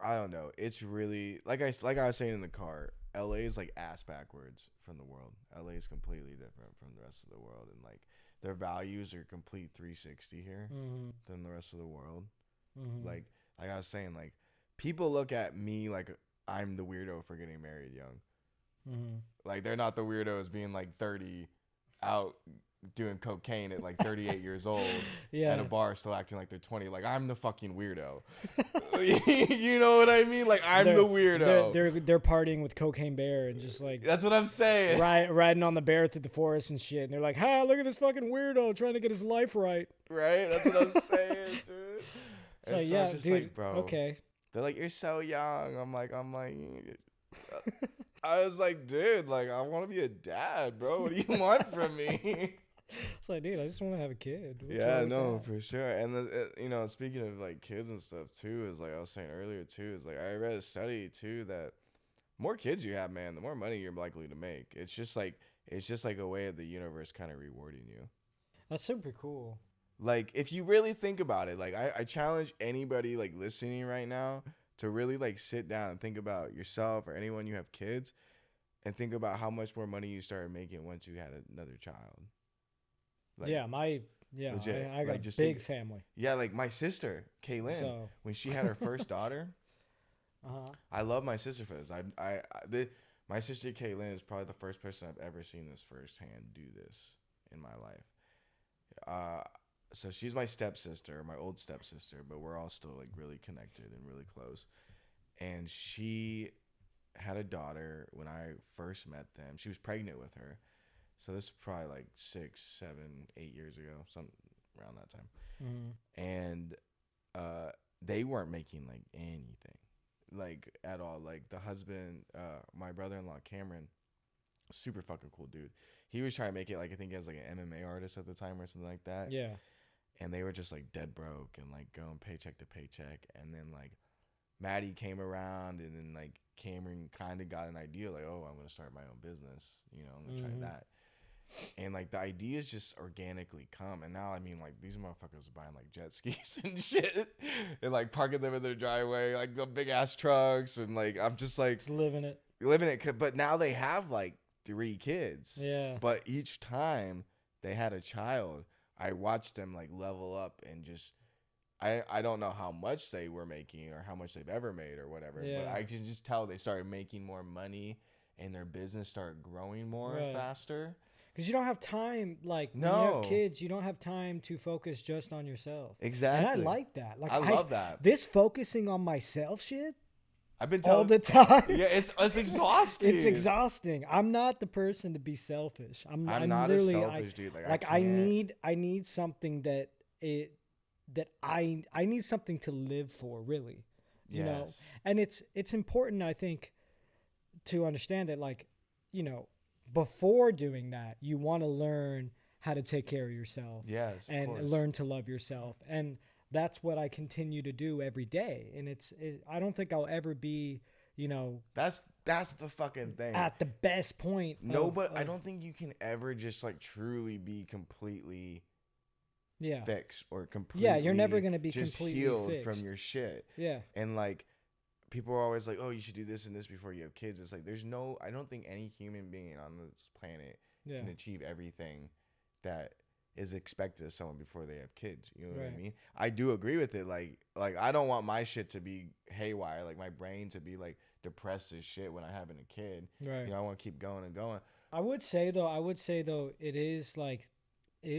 [SPEAKER 1] I don't know. It's really like I was saying in the car. LA is like ass backwards from the world. LA is completely different from the rest of the world, and like their values are complete 360 here than the rest of the world. Like I was saying, like people look at me like I'm the weirdo for getting married young. Like they're not the weirdos being like 30 out doing cocaine at like 38 years old at a bar still acting like they're 20. Like I'm the fucking weirdo. You know what I mean? Like they're the weirdo.
[SPEAKER 2] They're partying with Cocaine Bear and just like
[SPEAKER 1] that's what I'm saying.
[SPEAKER 2] Riding on the bear through the forest and shit. And they're like, "Ha, look at this fucking weirdo trying to get his life right."
[SPEAKER 1] Right? That's what I'm saying, dude.
[SPEAKER 2] It's like, yeah, just dude. Like, bro. Okay.
[SPEAKER 1] They're like, "You're so young." I'm like. I was like, dude, like I want to be a dad, bro. What do you want from me?
[SPEAKER 2] It's like, dude, I just want to have a kid.
[SPEAKER 1] What's no, for sure. And you know, speaking of like kids and stuff too, is like I was saying earlier too, is like I read a study too that more kids you have, man, the more money you're likely to make. It's just like a way of the universe kind of rewarding you.
[SPEAKER 2] That's super cool.
[SPEAKER 1] Like if you really think about it, like I challenge anybody like listening right now to really like sit down and think about yourself or anyone you have kids, and think about how much more money you started making once you had another child.
[SPEAKER 2] Like, legit, I got a big family.
[SPEAKER 1] Yeah, like my sister, Kaylin, when she had her first daughter, I love my sister for this. My sister Kaylin is probably the first person I've ever seen this firsthand do this in my life. So she's my stepsister, my old stepsister, but we're all still like really connected and really close. And she had a daughter when I first met them. She was pregnant with her. So this is probably like 6, 7, 8 years ago, some around that time. And they weren't making like anything, like at all. Like the husband, my brother-in-law Cameron, super fucking cool dude. He was trying to make it like I think he was like an MMA artist at the time or something like that.
[SPEAKER 2] Yeah.
[SPEAKER 1] And they were just like dead broke and like going paycheck to paycheck. And then like Maddie came around, and then like Cameron kind of got an idea like, oh, I'm gonna start my own business. You know, I'm gonna try that. And like the ideas just organically come. And now I mean like these motherfuckers are buying like jet skis and shit, and like parking them in their driveway, like the big ass trucks, and like I'm just like
[SPEAKER 2] It's living it.
[SPEAKER 1] But now they have like 3 kids.
[SPEAKER 2] Yeah.
[SPEAKER 1] But each time they had a child, I watched them like level up and just I don't know how much they were making or how much they've ever made or whatever,
[SPEAKER 2] Yeah.
[SPEAKER 1] but I can just tell they started making more money and their business started growing more faster.
[SPEAKER 2] Because you don't have time, like, when you have kids, you don't have time to focus just on yourself.
[SPEAKER 1] Exactly.
[SPEAKER 2] And I like that. Like,
[SPEAKER 1] I love that.
[SPEAKER 2] This focusing on myself shit,
[SPEAKER 1] I've been telling
[SPEAKER 2] all the time.
[SPEAKER 1] Yeah, it's exhausting.
[SPEAKER 2] It's exhausting. I'm not the person to be selfish. I'm
[SPEAKER 1] not a selfish dude. Like
[SPEAKER 2] I need something that I need something to live for, really. You know? And it's important, I think, to understand that, like, you know, before doing that, you want to learn how to take care of yourself.
[SPEAKER 1] Yes, of
[SPEAKER 2] and
[SPEAKER 1] course.
[SPEAKER 2] learn to love yourself. And that's what I continue to do every day. And I don't think I'll ever be, you know,
[SPEAKER 1] that's the fucking thing.
[SPEAKER 2] At the best point.
[SPEAKER 1] I don't think you can ever just like truly be completely fixed or completely.
[SPEAKER 2] Yeah, you're never gonna be
[SPEAKER 1] just
[SPEAKER 2] completely
[SPEAKER 1] healed
[SPEAKER 2] fixed
[SPEAKER 1] from your shit.
[SPEAKER 2] Yeah.
[SPEAKER 1] And like people are always like, oh, you should do this and this before you have kids. It's like I don't think any human being on this planet can achieve everything that is expected of someone before they have kids. You know what I mean? I do agree with it. Like I don't want my shit to be haywire, like my brain to be like depressed as shit when I having a kid.
[SPEAKER 2] Right.
[SPEAKER 1] You know, I want to keep going and going.
[SPEAKER 2] I would say though, it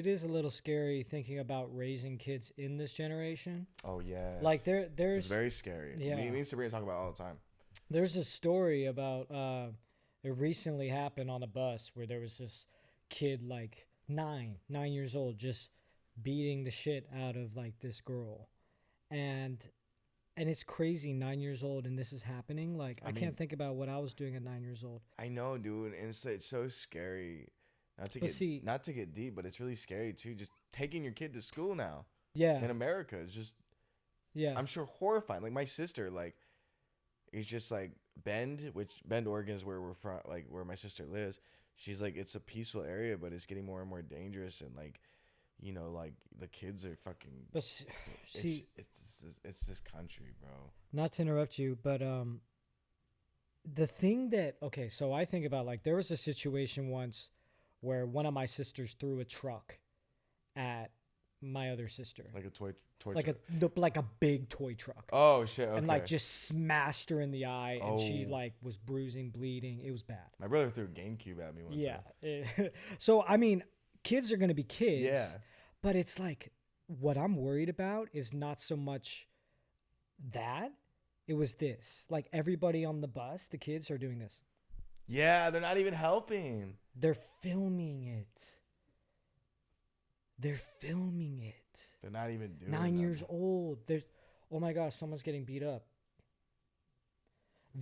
[SPEAKER 2] is a little scary thinking about raising kids in this generation.
[SPEAKER 1] Oh yeah.
[SPEAKER 2] Like there's
[SPEAKER 1] it's very scary. Yeah. Me and Sabrina talk about it all the time.
[SPEAKER 2] There's a story about it recently happened on a bus where there was this kid like 9 years old just beating the shit out of like this girl. And it's crazy, 9 years old, and this is happening. Like I can't think about what I was doing at 9 years old.
[SPEAKER 1] I know, dude, and it's so scary. Not to get deep, but it's really scary too. Just taking your kid to school now.
[SPEAKER 2] Yeah.
[SPEAKER 1] In America is just. Yeah. I'm sure horrifying. Like my sister, like, is just like Bend, Oregon is where we're from, like where my sister lives. She's like, it's a peaceful area, but it's getting more and more dangerous, and like, you know, like the kids are fucking.
[SPEAKER 2] But see,
[SPEAKER 1] it's this country, bro.
[SPEAKER 2] Not to interrupt you, but the thing that so I think about, like, there was a situation once where one of my sisters threw a truck at my other sister,
[SPEAKER 1] like a toy
[SPEAKER 2] like
[SPEAKER 1] truck.
[SPEAKER 2] like a big toy truck.
[SPEAKER 1] Oh shit! Okay.
[SPEAKER 2] And like just smashed her in the eye, and she like was bruising, bleeding. It was bad.
[SPEAKER 1] My brother threw a GameCube at me one time.
[SPEAKER 2] Yeah. So I mean, kids are gonna be kids.
[SPEAKER 1] Yeah.
[SPEAKER 2] But it's like, what I'm worried about is not so much that. It was this. Like everybody on the bus, the kids are doing this.
[SPEAKER 1] Yeah, they're not even helping.
[SPEAKER 2] They're filming it. They're
[SPEAKER 1] not even doing
[SPEAKER 2] 9 years old. Oh my gosh, someone's getting beat up.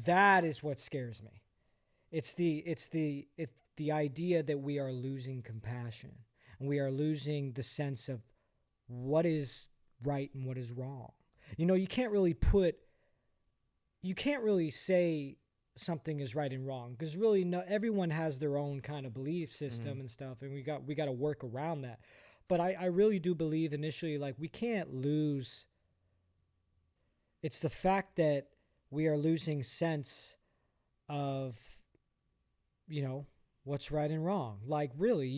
[SPEAKER 2] That is what scares me. It's the idea that we are losing compassion, and we are losing the sense of what is right and what is wrong. You know, you can't really say something is right and wrong, because really everyone has their own kind of belief system and stuff, and we got to work around that. But I really do believe initially, like, we can't lose. It's the fact that we are losing sense of, you know, what's right and wrong. Like, really,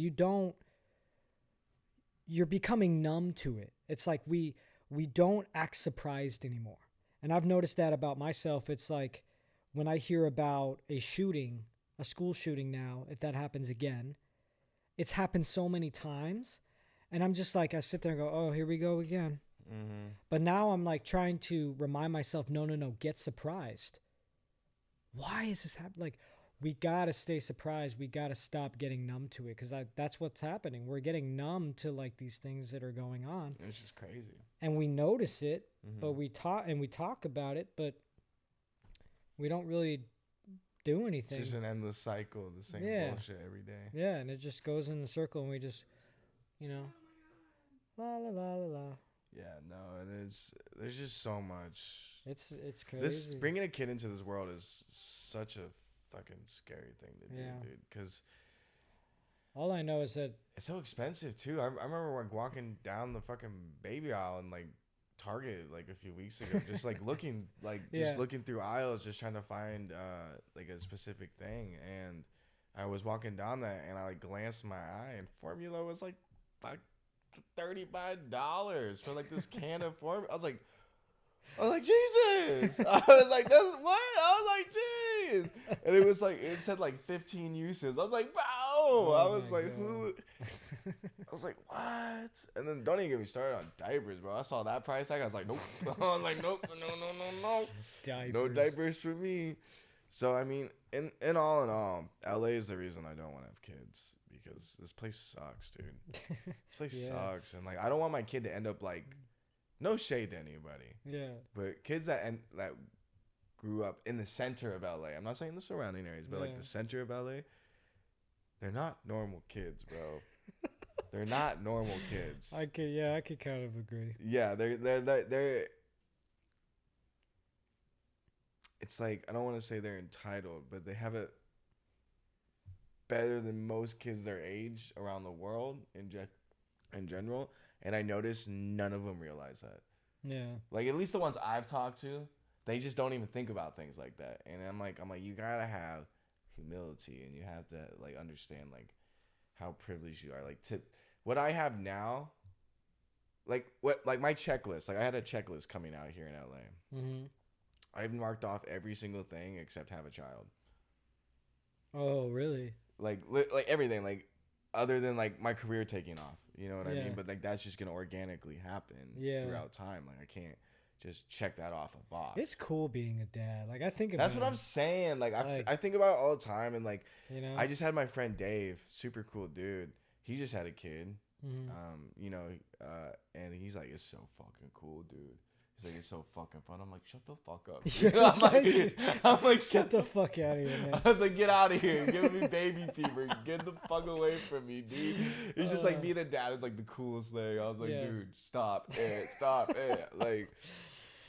[SPEAKER 2] you're becoming numb to it. It's like we don't act surprised anymore. And I've noticed that about myself. It's like when I hear about a school shooting now, if that happens again, it's happened so many times. And I'm just like, I sit there and go, oh, here we go again.
[SPEAKER 1] Mm-hmm.
[SPEAKER 2] But now I'm like trying to remind myself, no, get surprised. Why is this happening? Like, we got to stay surprised. We got to stop getting numb to it, because that's what's happening. We're getting numb to like these things that are going on.
[SPEAKER 1] It's just crazy.
[SPEAKER 2] And we notice it, but we talk about it, but we don't really do anything.
[SPEAKER 1] It's just an endless cycle, the same bullshit every day.
[SPEAKER 2] Yeah, and it just goes in a circle, and we just, la la la la la.
[SPEAKER 1] Yeah, no, and there's just so much.
[SPEAKER 2] It's crazy.
[SPEAKER 1] Bringing a kid into this world is such a fucking scary thing to do, dude. Because
[SPEAKER 2] all I know is that
[SPEAKER 1] it's so expensive too. I remember like walking down the fucking baby aisle in like Target like a few weeks ago, just like looking just looking through aisles, just trying to find like a specific thing, and I was walking down that, and I like glanced my eye, and formula was like $35 for like this can of formula. I was like, Jesus. I was like, that's what? I was like, jeez. And it said like 15 uses. I was like, bro. I was like, God. Who? I was like, what? And then don't even get me started on diapers, bro. I saw that price tag. I was like, nope. I was like, nope. No.
[SPEAKER 2] Diapers.
[SPEAKER 1] No diapers for me. So, I mean, in all, LA is the reason I don't want to have kids, because this place sucks, dude. This place sucks. And like, I don't want my kid to end up like, no shade to anybody. Yeah. But kids that grew up in the center of LA, I'm not saying the surrounding areas, but like the center of LA, they're not normal kids, bro. They're not normal kids.
[SPEAKER 2] I could kind of agree.
[SPEAKER 1] Yeah, they're it's like, I don't want to say they're entitled, but they have it better than most kids their age around the world in general. And I noticed none of them realize that. Yeah. Like, at least the ones I've talked to, they just don't even think about things like that. And I'm like, you gotta have humility, and you have to like understand like how privileged you are. Like, what I have now, like my checklist. Like, I had a checklist coming out here in LA. Mm-hmm. I've marked off every single thing except have a child.
[SPEAKER 2] Oh, really?
[SPEAKER 1] Like everything, like other than like my career taking off. You know what I mean? But like, that's just gonna organically happen throughout time. Like, I can't just check that off a box.
[SPEAKER 2] It's cool being a dad. Like, I think about
[SPEAKER 1] that's what I'm saying. Like, I think about it all the time, and like, I just had my friend Dave, super cool dude. He just had a kid. Mm-hmm. And he's like, it's so fucking cool, dude. He's like, it's so fucking fun. I'm like, shut the fuck up. I'm like,
[SPEAKER 2] shut the fuck out of here, man.
[SPEAKER 1] I was like, get out of here. Give me baby fever. Get the fuck away from me, dude. He's just like, being a dad is like the coolest thing. I was like, dude, stop it. Stop it. Like,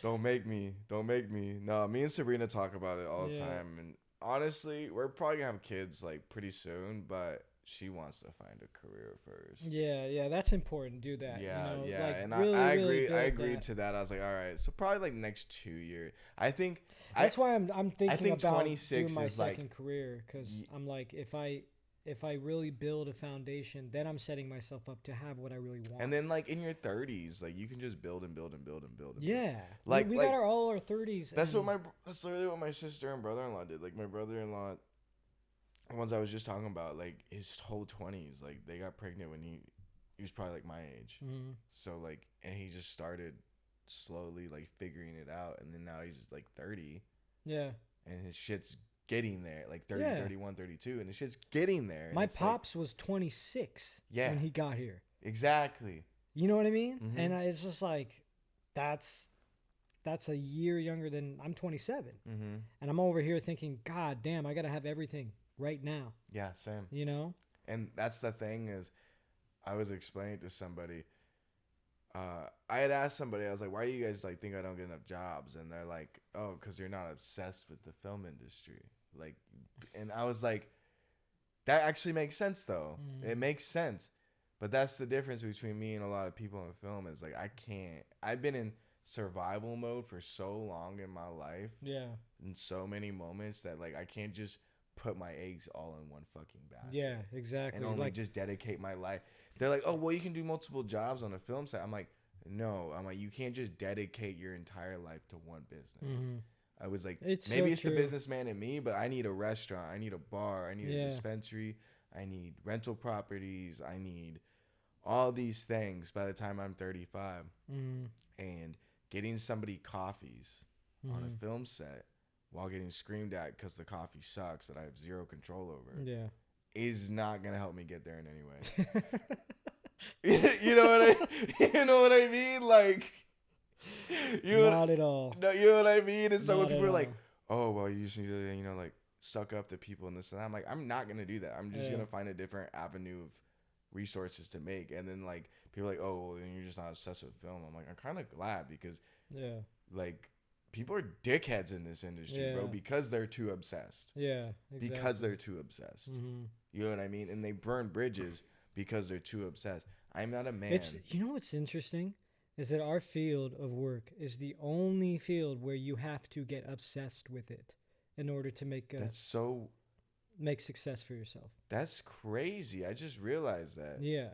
[SPEAKER 1] don't make me. No, me and Sabrina talk about it all the time. And honestly, we're probably going to have kids like pretty soon, but she wants to find a career first.
[SPEAKER 2] Yeah, that's important. Do that.
[SPEAKER 1] Yeah,
[SPEAKER 2] Like,
[SPEAKER 1] and
[SPEAKER 2] really,
[SPEAKER 1] I agree.
[SPEAKER 2] Really
[SPEAKER 1] I agreed to that. I was like, all right, so probably like next 2 years. I think
[SPEAKER 2] that's why I'm thinking
[SPEAKER 1] I think
[SPEAKER 2] about
[SPEAKER 1] 26
[SPEAKER 2] doing my
[SPEAKER 1] is
[SPEAKER 2] second career, because I'm like, if I really build a foundation, then I'm setting myself up to have what I really want.
[SPEAKER 1] And then like in your 30s, like you can just build and build and build and build.
[SPEAKER 2] Yeah,
[SPEAKER 1] like
[SPEAKER 2] we got all our 30s.
[SPEAKER 1] That's literally what my sister and brother-in-law did. Like, my brother-in-law, the ones I was just talking about, like his whole 20s, like they got pregnant when he was probably like my age. Mm-hmm. So like, and he just started slowly like figuring it out, and then now he's like 30. Yeah. And his shit's getting there, like 30, 31, 32, and his shit's getting there.
[SPEAKER 2] My pops was 26 when he got here.
[SPEAKER 1] Exactly.
[SPEAKER 2] You know what I mean? Mm-hmm. And it's just like, that's a year younger than I'm 27. Mm-hmm. And I'm over here thinking, God damn, I got to have everything right now.
[SPEAKER 1] Yeah, same.
[SPEAKER 2] You know?
[SPEAKER 1] And that's the thing is, I was explaining to somebody, I had asked somebody, I was like, why do you guys like think I don't get enough jobs? And they're like, oh, because you're not obsessed with the film industry. Like, and I was like, that actually makes sense though. Mm. It makes sense. But that's the difference between me and a lot of people in film, is like, I've been in survival mode for so long in my life. Yeah. In so many moments that like, I can't just put my eggs all in one fucking basket.
[SPEAKER 2] Yeah, exactly.
[SPEAKER 1] And only just dedicate my life. They're like, oh, well, you can do multiple jobs on a film set. I'm like, no. I'm like, you can't just dedicate your entire life to one business. Mm-hmm. I was like, maybe it's the businessman in me, but I need a restaurant. I need a bar. I need a dispensary. I need rental properties. I need all these things by the time I'm 35.
[SPEAKER 2] Mm.
[SPEAKER 1] And getting somebody coffees on a film set while getting screamed at because the coffee sucks that I have zero control over is not going to help me get there in any way. You know what I mean? Like,
[SPEAKER 2] not at all.
[SPEAKER 1] No, you know what I mean? And so
[SPEAKER 2] not
[SPEAKER 1] when people are
[SPEAKER 2] all.
[SPEAKER 1] like, oh, well, you just need to, like, suck up to people and this and that. I'm like, I'm not going to do that. I'm just going to find a different avenue of resources to make. And then, like, people are like, oh, well, then you're just not obsessed with film. I'm like, I'm kind of glad because, like, people are dickheads in this industry, bro, because they're too obsessed.
[SPEAKER 2] Yeah, exactly.
[SPEAKER 1] Because they're too obsessed. You know what I mean? And they burn bridges because they're too obsessed. I'm not a man.
[SPEAKER 2] You know what's interesting is that our field of work is the only field where you have to get obsessed with it in order to make success for yourself.
[SPEAKER 1] That's crazy. I just realized that.
[SPEAKER 2] Yeah.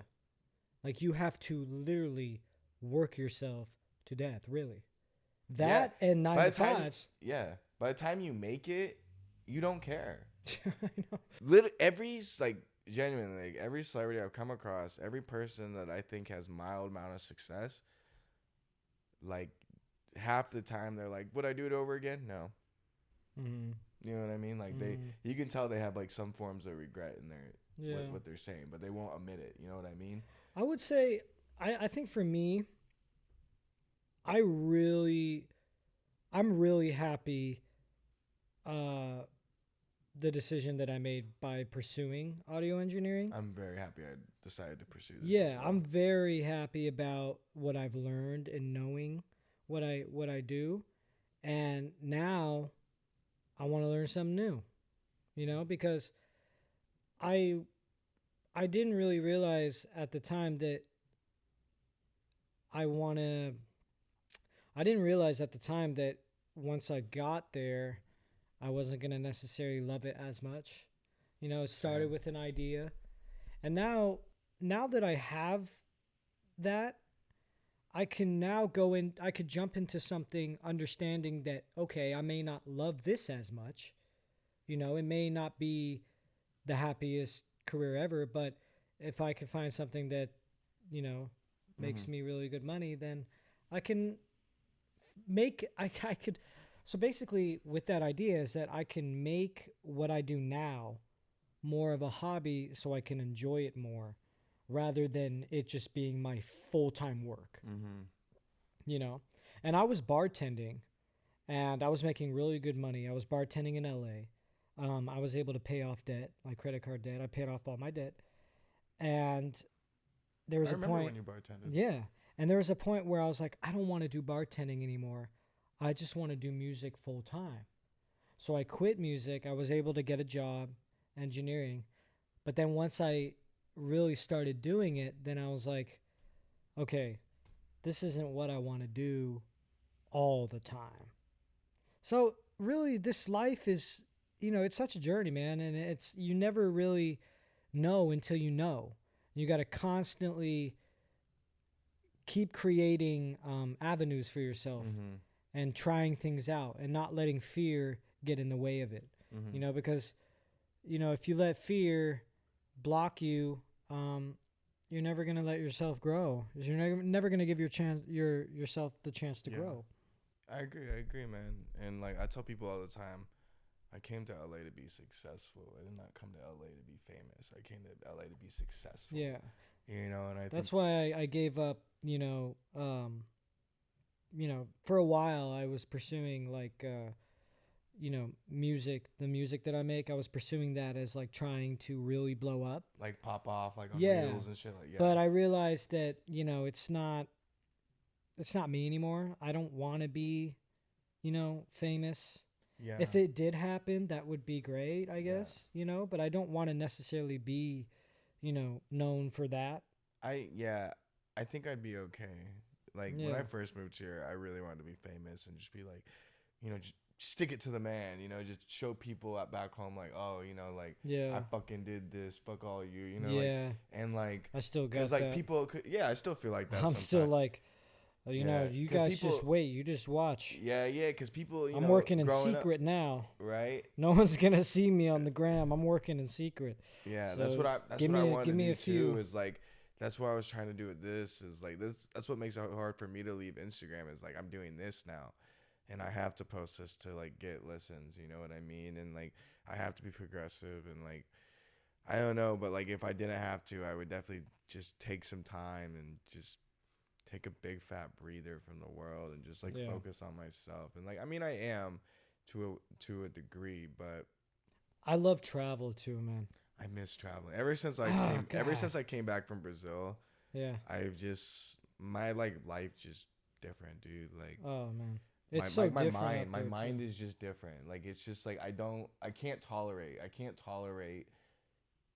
[SPEAKER 2] Like, you have to literally work yourself to death, really. That and 9 to 5s.
[SPEAKER 1] Yeah. By the time you make it, you don't care.
[SPEAKER 2] I know.
[SPEAKER 1] Genuinely, like, every celebrity I've come across, every person that I think has mild amount of success, like, half the time they're like, would I do it over again? No. You know what I mean? Like, you can tell they have, like, some forms of regret in their what they're saying, but they won't admit it. You know what I mean?
[SPEAKER 2] I would say, I think for me, I'm really happy the decision that I made by pursuing audio engineering.
[SPEAKER 1] I'm very happy I decided to pursue this.
[SPEAKER 2] Yeah, well. I'm very happy about what I've learned and knowing what I do. And now I want to learn something new. You know, because I didn't really realize at the time that I didn't realize at the time that once I got there, I wasn't going to necessarily love it as much. You know, it started with an idea. And now that I have that, I can now I could jump into something understanding that, okay, I may not love this as much. You know, it may not be the happiest career ever, but if I could find something that, you know, makes me really good money, then I can so basically with that idea is that I can make what I do now more of a hobby so I can enjoy it more rather than it just being my full-time work. You know, and I was bartending and I was making really good money. I was bartending in LA. I was able to pay off debt, like credit card debt. I paid off all my debt. And there was a point
[SPEAKER 1] when you bartended.
[SPEAKER 2] Yeah. And there was a point where I was like, I don't want to do bartending anymore. I just want to do music full time. So I quit music. I was able to get a job engineering. But then once I really started doing it, then I was like, okay, this isn't what I want to do all the time. So really this life is, you know, it's such a journey, man. And you never really know until you know. You got to constantly keep creating avenues for yourself. And trying things out and not letting fear get in the way of it. You know, because, you know, if you let fear block you, you're never going to let yourself grow. You're never going to give yourself the chance to grow.
[SPEAKER 1] I agree, man. And, like, I tell people all the time, I came to LA to be successful. I did not come to LA to be famous. I came to LA to be successful.
[SPEAKER 2] Yeah.
[SPEAKER 1] You know, and
[SPEAKER 2] that's why I gave up, you know, for a while I was pursuing like, you know, the music that I make. I was pursuing that as like trying to really blow up,
[SPEAKER 1] like pop off, like on reels and shit. Like,
[SPEAKER 2] But I realized that, you know, it's not me anymore. I don't want to be, you know, famous. Yeah. If it did happen, that would be great, I guess, you know, but I don't want to necessarily be, you know, known for that.
[SPEAKER 1] I think I'd be okay. Like, when I first moved here, I really wanted to be famous and just be like, you know, just stick it to the man, you know, just show people back home, like, oh, you know, like, I fucking did this, fuck all you know, like, and, like,
[SPEAKER 2] I still got
[SPEAKER 1] because, like, people could, I still feel like that
[SPEAKER 2] I'm
[SPEAKER 1] sometimes.
[SPEAKER 2] still like, you know, you guys just wait, you just watch.
[SPEAKER 1] Yeah, because people, I'm
[SPEAKER 2] working in secret now.
[SPEAKER 1] Right?
[SPEAKER 2] No one's going to see me on the gram. I'm working in secret.
[SPEAKER 1] Yeah, so that's what I wanted to do too, is, like, that's what I was trying to do with this. Is like this. That's what makes it hard for me to leave Instagram. Is like I'm doing this now, and I have to post this to like get listens. You know what I mean? And like I have to be progressive and like I don't know, but like if I didn't have to, I would definitely just take some time and just take a big fat breather from the world and just like focus on myself. And like I mean I am to a degree, but
[SPEAKER 2] I love travel too, man.
[SPEAKER 1] I miss traveling. Ever since I came back from Brazil,
[SPEAKER 2] yeah,
[SPEAKER 1] I've just my like life just different, dude. Like
[SPEAKER 2] oh man, it's so
[SPEAKER 1] my
[SPEAKER 2] different.
[SPEAKER 1] My mind is just different. Like it's just like I can't tolerate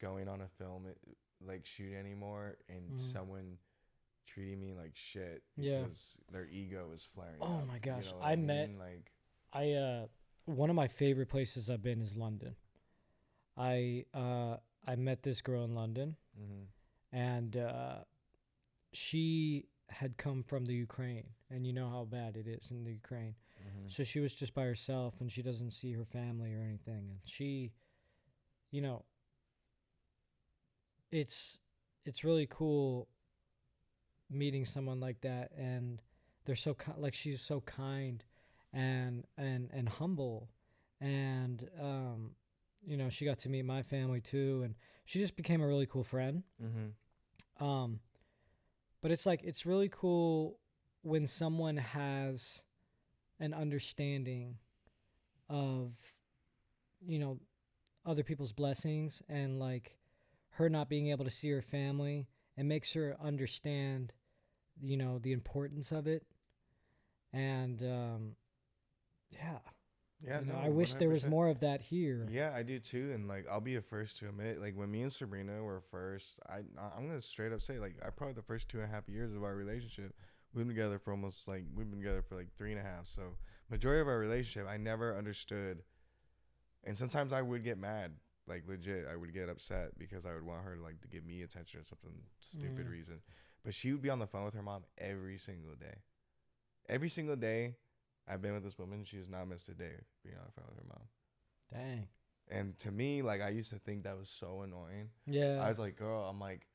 [SPEAKER 1] going on a film like shoot anymore and someone treating me like shit because their ego is flaring up.
[SPEAKER 2] Oh my gosh,
[SPEAKER 1] you know
[SPEAKER 2] I met
[SPEAKER 1] mean? Like
[SPEAKER 2] one of my favorite places I've been is London. I met this girl in London, and she had come from the Ukraine, and you know how bad it is in the Ukraine. So she was just by herself, and she doesn't see her family or anything. And she, you know, it's really cool meeting someone like that, and they're so like she's so kind and humble, and you know, she got to meet my family too, and she just became a really cool friend. But it's like it's really cool when someone has an understanding of, you know, other people's blessings, and like her not being able to see her family, and makes her understand, you know, the importance of it. And yeah.
[SPEAKER 1] Yeah,
[SPEAKER 2] you know,
[SPEAKER 1] no,
[SPEAKER 2] I wish there was
[SPEAKER 1] 100%.
[SPEAKER 2] more of that here.
[SPEAKER 1] Yeah, I do too, and like I'll be the first to admit, like when me and Sabrina were first, I'm gonna straight up say like I probably the first 2.5 years of our relationship, we've been together for we've been together for like 3.5. So majority of our relationship, I never understood, and sometimes I would get mad, like legit, I would get upset because I would want her to like to give me attention or something stupid reason, but she would be on the phone with her mom every single day. Every single day I've been with this woman, she has not missed a day being on the phone with her mom.
[SPEAKER 2] Dang.
[SPEAKER 1] And to me, like, I used to think that was so annoying.
[SPEAKER 2] Yeah.
[SPEAKER 1] I was like, girl, I'm like,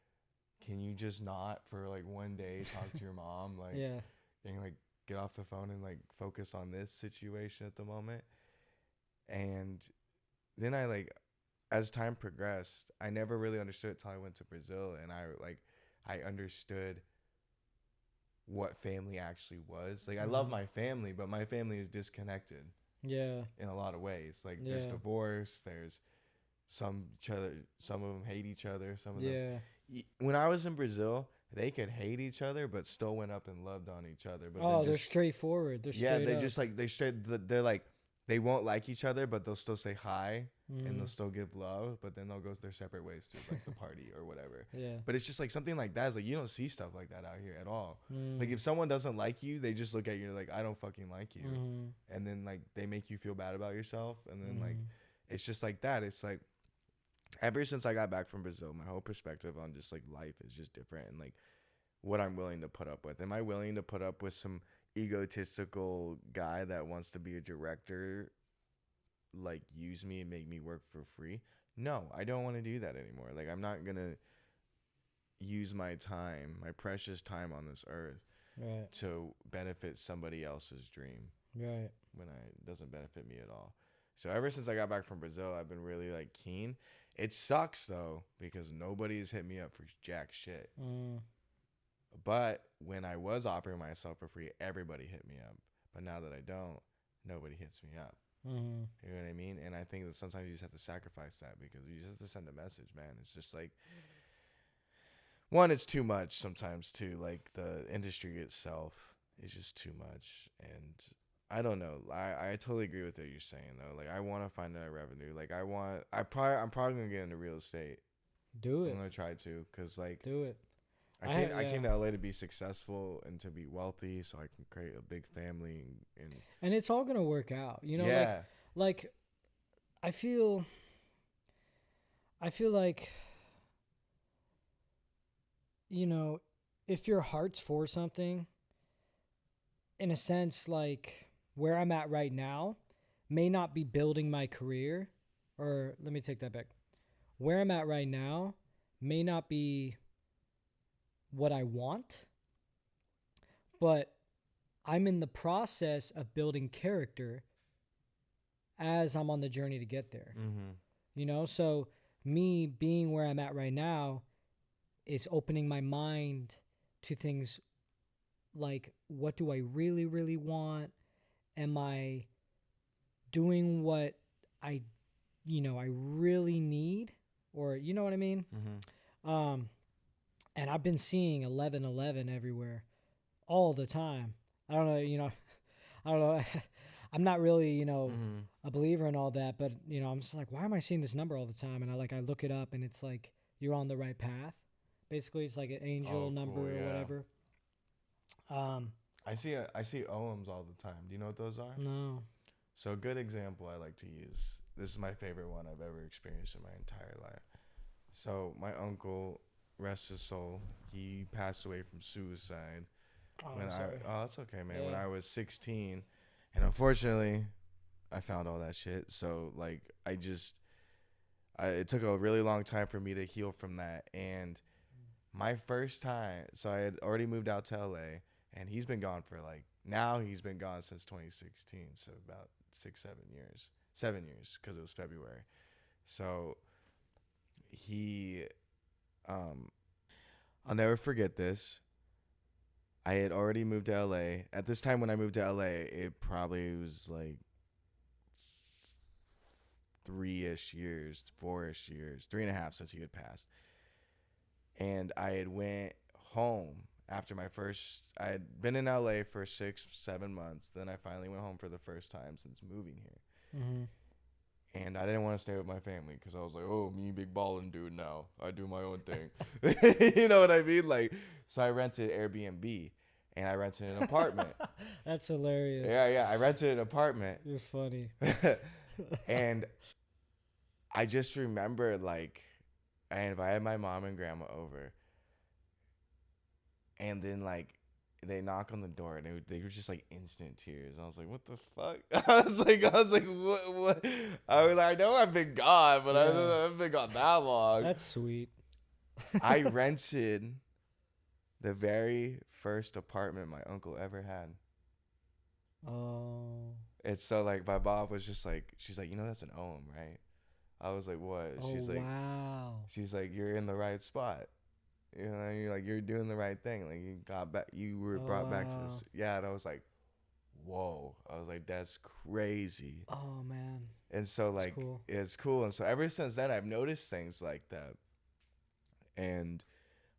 [SPEAKER 1] can you just not for like one day talk to your mom? Like, and like get off the phone and like focus on this situation at the moment. And then I like, as time progressed, I never really understood it till I went to Brazil, and I understood what family actually was. Like I love my family, but my family is disconnected.
[SPEAKER 2] Yeah.
[SPEAKER 1] In a lot of ways. Like there's divorce, there's some of them hate each other, some of them. When I was in Brazil, they could hate each other but still went up and loved on each other. But
[SPEAKER 2] they're straightforward. They're
[SPEAKER 1] they're like they won't like each other, but they'll still say hi and they'll still give love, but then they'll go their separate ways to like the party or whatever.
[SPEAKER 2] Yeah.
[SPEAKER 1] But it's just like something like that is like you don't see stuff like that out here at all. Like if someone doesn't like you, they just look at you like I don't fucking like you, and then like they make you feel bad about yourself, and then like it's just like that. It's like ever since I got back from Brazil, my whole perspective on just like life is just different, and like what I'm willing to put up with. Am I willing to put up with some egotistical guy that wants to be a director, like use me and make me work for free? No, I don't want to do that anymore. Like I'm not gonna use my time, my precious time on this earth, to benefit somebody else's dream, when it doesn't benefit me at all. So ever since I got back from Brazil, I've been really like keen. It sucks though because nobody's hit me up for jack shit. But when I was offering myself for free, everybody hit me up. But now that I don't, nobody hits me up. You know what I mean? And I think that sometimes you just have to sacrifice that because you just have to send a message, man. It's just like, one, it's too much sometimes too. Like the industry itself is just too much. And I don't know. I totally agree with what you're saying though. Like I want to find that revenue. Like I'm probably gonna get into real estate.
[SPEAKER 2] Do it.
[SPEAKER 1] I'm gonna try to, cause like
[SPEAKER 2] do it.
[SPEAKER 1] I came to LA to be successful and to be wealthy, so I can create a big family
[SPEAKER 2] and it's all gonna work out. You know, like I feel like, you know, if your heart's for something, in a sense, like where I'm at right now may not be building my career, or let me take that back. Where I'm at right now may not be what I want, but I'm in the process of building character as I'm on the journey to get there.
[SPEAKER 1] Mm-hmm.
[SPEAKER 2] You know, so me being where I'm at right now is opening my mind to things like, what do I really, really want? Am I doing what I, I really need? Or, you know what I mean?
[SPEAKER 1] Mm-hmm.
[SPEAKER 2] And I've been seeing 1111 everywhere all the time. I don't know, I don't know. I'm not really,
[SPEAKER 1] Mm-hmm.
[SPEAKER 2] a believer in all that, but I'm just like, why am I seeing this number all the time? And I look it up, and it's like you're on the right path. Basically, it's like an angel
[SPEAKER 1] Oh,
[SPEAKER 2] number
[SPEAKER 1] cool.
[SPEAKER 2] or
[SPEAKER 1] Yeah.
[SPEAKER 2] whatever. Um,
[SPEAKER 1] I see OMs all the time. Do you know what those are?
[SPEAKER 2] no.
[SPEAKER 1] So a good example I like to use. This is my favorite one I've ever experienced in my entire life. So my uncle, rest his soul, he passed away from suicide.
[SPEAKER 2] Oh,
[SPEAKER 1] When
[SPEAKER 2] I'm
[SPEAKER 1] I
[SPEAKER 2] sorry.
[SPEAKER 1] oh, that's okay, man. When
[SPEAKER 2] Yeah.
[SPEAKER 1] I was 16, and unfortunately, I found all that shit. So like, it took a really long time for me to heal from that. And my first time, so I had already moved out to LA, and he's been gone for like now he's been gone since 2016, so about 6 7 years, 7 years because it was February. So he, um, I'll never forget this. I had already moved to LA. At this time when I moved to LA, it probably was like 3-ish years, 4-ish years, 3.5 since he had passed. And I had went home after my first. I had been in LA for 6 7 months. Then I finally went home for the first time since moving here.
[SPEAKER 2] Mm-hmm.
[SPEAKER 1] And I didn't want to stay with my family because I was like, oh, me big ballin' dude now. I do my own thing. You know what I mean? Like, so I rented Airbnb and I rented an apartment.
[SPEAKER 2] That's hilarious.
[SPEAKER 1] Yeah. I rented an apartment.
[SPEAKER 2] You're funny.
[SPEAKER 1] And I just remember, like, I invited my mom and grandma over. And then, like, they knock on the door and they were just like instant tears. I was like, what the fuck? I was like, what? I was like, I know I've been gone, but I haven't been gone that long.
[SPEAKER 2] That's sweet.
[SPEAKER 1] I rented the very first apartment my uncle ever had.
[SPEAKER 2] Oh.
[SPEAKER 1] And so like my mom was just like, she's like, that's an OM, right? I was like, what?
[SPEAKER 2] Oh, wow.
[SPEAKER 1] She's like, you're in the right spot. You're doing the right thing. Like you were brought back to this. Yeah, and I was like, whoa. I was like, that's crazy.
[SPEAKER 2] Oh, man.
[SPEAKER 1] And so like,
[SPEAKER 2] cool.
[SPEAKER 1] it's cool. And so ever since then, I've noticed things like that. And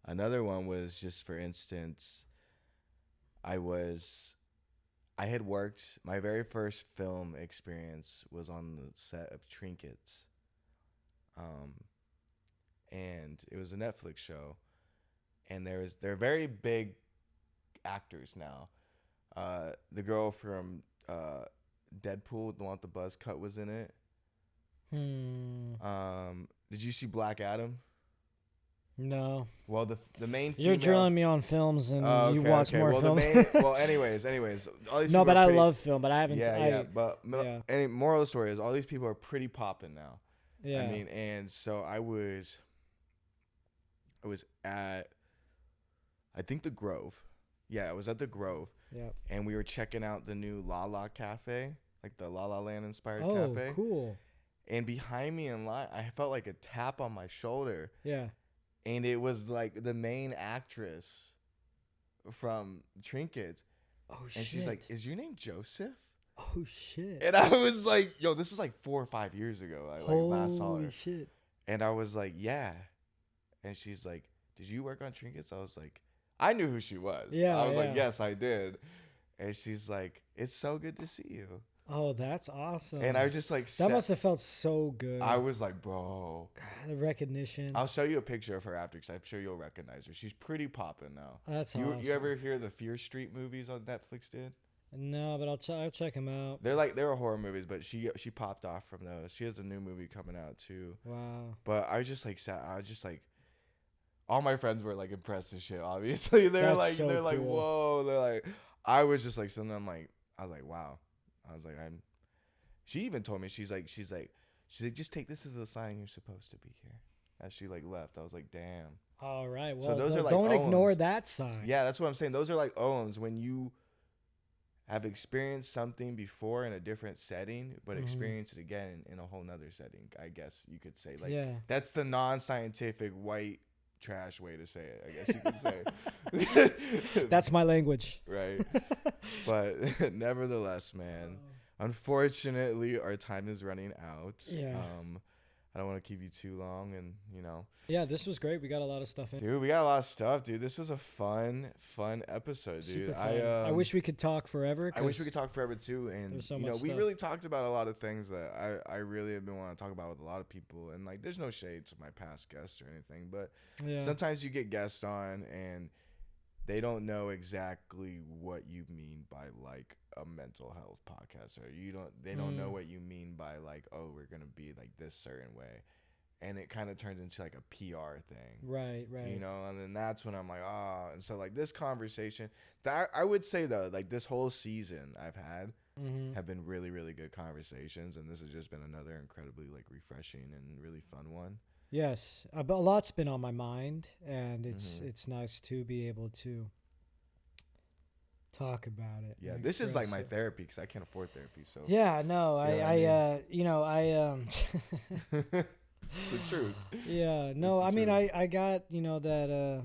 [SPEAKER 1] another one was just, for instance, I had worked, my very first film experience was on the set of Trinkets. And it was a Netflix show. And they're very big actors now. The girl from Deadpool, the one with the buzz cut, was in it. Did you see Black Adam?
[SPEAKER 2] No.
[SPEAKER 1] Well, the main
[SPEAKER 2] You're
[SPEAKER 1] female,
[SPEAKER 2] drilling me on films, and you watch more
[SPEAKER 1] well,
[SPEAKER 2] films.
[SPEAKER 1] anyways, all these
[SPEAKER 2] No,
[SPEAKER 1] people
[SPEAKER 2] but
[SPEAKER 1] are
[SPEAKER 2] I
[SPEAKER 1] pretty,
[SPEAKER 2] love film, but I haven't.
[SPEAKER 1] yeah. Any moral of the story is all these people are pretty popping now.
[SPEAKER 2] Yeah.
[SPEAKER 1] I mean, and so I was at, I think, the Grove. Yeah, I was at the Grove.
[SPEAKER 2] Yeah.
[SPEAKER 1] And we were checking out the new La La Cafe, like the La La Land inspired
[SPEAKER 2] Oh,
[SPEAKER 1] cafe.
[SPEAKER 2] cool.
[SPEAKER 1] And behind me in line, I felt like a tap on my shoulder.
[SPEAKER 2] Yeah.
[SPEAKER 1] And it was like the main actress from Trinkets.
[SPEAKER 2] Oh, shit.
[SPEAKER 1] And she's like, is your name Joseph?
[SPEAKER 2] Oh, shit.
[SPEAKER 1] And I was like, yo, this is like 4 or 5 years ago. I last saw her.
[SPEAKER 2] Holy shit.
[SPEAKER 1] And I was like, yeah. And she's like, did you work on Trinkets? I was like, I knew who she was.
[SPEAKER 2] Yeah.
[SPEAKER 1] I was like, yes, I did. And she's like, it's so good to see you.
[SPEAKER 2] Oh, that's awesome.
[SPEAKER 1] And I just like,
[SPEAKER 2] that must have felt so good.
[SPEAKER 1] I was like, bro.
[SPEAKER 2] God, the recognition.
[SPEAKER 1] I'll show you a picture of her after because I'm sure you'll recognize her. She's pretty popping now.
[SPEAKER 2] That's awesome.
[SPEAKER 1] You ever hear the Fear Street movies on Netflix, dude?
[SPEAKER 2] No, but I'll check them out.
[SPEAKER 1] They're horror movies, but she popped off from those. She has a new movie coming out too.
[SPEAKER 2] Wow.
[SPEAKER 1] But I was just like, all my friends were like impressed and shit. Obviously, they're like, whoa. They're like, I was just like, sitting there, I was like, wow. I was like, She even told me, she's like, just take this as a sign you're supposed to be here. as she like left. I was like, damn.
[SPEAKER 2] All right. Well,
[SPEAKER 1] So those are like
[SPEAKER 2] don't ignore
[SPEAKER 1] owns.
[SPEAKER 2] that sign.
[SPEAKER 1] Yeah, that's what I'm saying. Those are like owns when you have experienced something before in a different setting, but experience it again in a whole nother setting. I guess you could say like that's the non-scientific white trash way to say it. I guess you could say.
[SPEAKER 2] That's my language.
[SPEAKER 1] Right. But nevertheless, man, unfortunately, our time is running out.
[SPEAKER 2] Yeah.
[SPEAKER 1] I don't want to keep you too long, and
[SPEAKER 2] Yeah, this was great. We got a lot of stuff in.
[SPEAKER 1] Dude, we got a lot of stuff, dude. This was a fun episode, dude.
[SPEAKER 2] Super fun. I wish we could talk forever.
[SPEAKER 1] I wish we could talk forever too, and
[SPEAKER 2] so
[SPEAKER 1] we
[SPEAKER 2] stuff.
[SPEAKER 1] really talked about a lot of things that I really have been wanting to talk about with a lot of people, and like, there's no shade to my past guests or anything, but sometimes you get guests on and they don't know exactly what you mean by like a mental health podcast, or they don't know what you mean by like, oh, we're gonna be like this certain way, and it kind of turns into like a PR thing,
[SPEAKER 2] right,
[SPEAKER 1] and then that's when I'm like, and so like this conversation that I would say though, like this whole season I've had have been really, really good conversations, and this has just been another incredibly like refreshing and really fun one.
[SPEAKER 2] Yes, but a lot's been on my mind, and it's nice to be able to talk about it.
[SPEAKER 1] Yeah, this is like my therapy because I can't afford therapy. So
[SPEAKER 2] yeah, no, I
[SPEAKER 1] it's the truth.
[SPEAKER 2] Yeah, no, I mean, I got that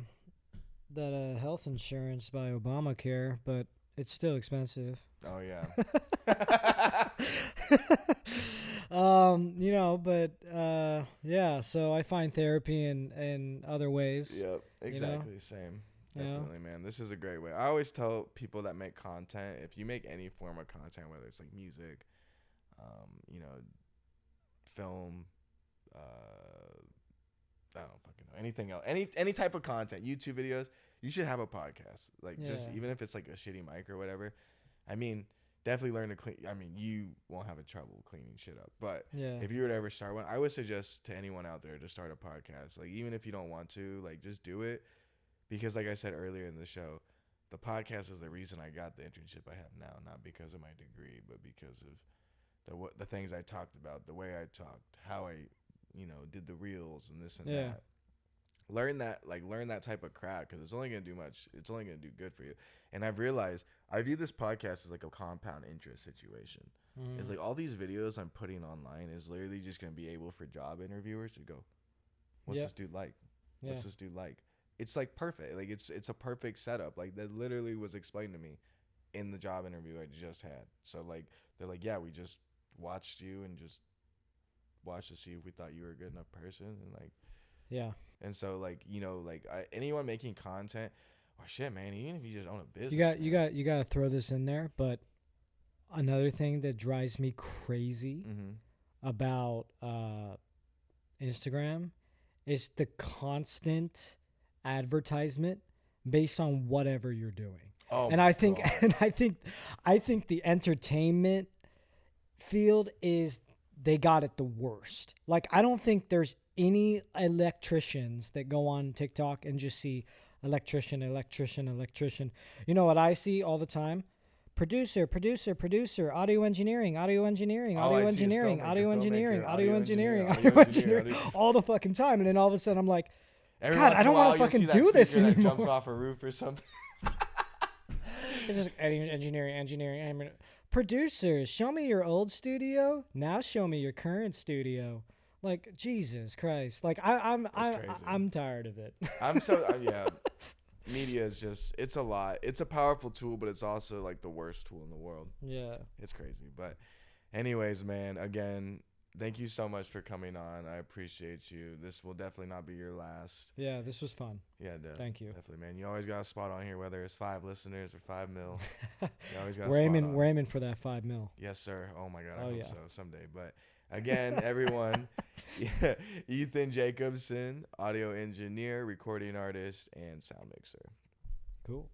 [SPEAKER 2] health insurance by Obamacare, but it's still expensive.
[SPEAKER 1] Oh yeah.
[SPEAKER 2] So I find therapy in other ways.
[SPEAKER 1] Yep, exactly. Same. Definitely, man. This is a great way. I always tell people that make content, if you make any form of content, whether it's like music, film, I don't fucking know, anything else, any type of content, YouTube videos, you should have a podcast. Like just even if it's like a shitty mic or whatever. I mean, definitely learn to clean. I mean, you won't have a trouble cleaning shit up. But if you were to ever start one, I would suggest to anyone out there to start a podcast. Like, even if you don't want to, like, just do it. Because like I said earlier in the show, the podcast is the reason I got the internship I have now. Not because of my degree, but because of the things I talked about, the way I talked, how I, did the reels and this and that. Learn that type of craft, because it's only going to do much. It's only going to do good for you. And I've realized I view this podcast as like a compound interest situation. It's like all these videos I'm putting online is literally just going to be able for job interviewers to go, what's this dude like? What's this dude like? It's like perfect. Like it's a perfect setup. Like that literally was explained to me in the job interview I just had. So like, they're like, yeah, we just watched you and just watched to see if we thought you were a good enough person. And like, and so like, anyone making content, shit, man, even if you just own a business,
[SPEAKER 2] you got to throw this in there. But another thing that drives me crazy about Instagram is the constant advertisement based on whatever you're doing. I think the entertainment field is, they got it the worst. Like, I don't think there's any electricians that go on TikTok and just see electrician. You know what I see all the time? Producer, audio engineering, all the fucking time. And then all of a sudden I'm like, God, I don't want to fucking do this anymore.
[SPEAKER 1] Jumps off a roof or something.
[SPEAKER 2] It's just engineering. Producers, show me your old studio. Now show me your current studio. Like, Jesus Christ. Like, I'm tired of it.
[SPEAKER 1] Media is just, it's a lot. It's a powerful tool, but it's also like the worst tool in the world.
[SPEAKER 2] Yeah.
[SPEAKER 1] It's crazy. But anyways, man, again, thank you so much for coming on. I appreciate you. This will definitely not be your last.
[SPEAKER 2] Yeah, this was fun.
[SPEAKER 1] Yeah,
[SPEAKER 2] thank you.
[SPEAKER 1] Definitely, man. You always got a spot on here, whether it's 5 listeners or 5 mil. You always got
[SPEAKER 2] we're aiming for that 5 mil.
[SPEAKER 1] Yes, sir. Oh my God, I hope so someday. But again, everyone, Ethan Jacobson, audio engineer, recording artist, and sound mixer.
[SPEAKER 2] Cool.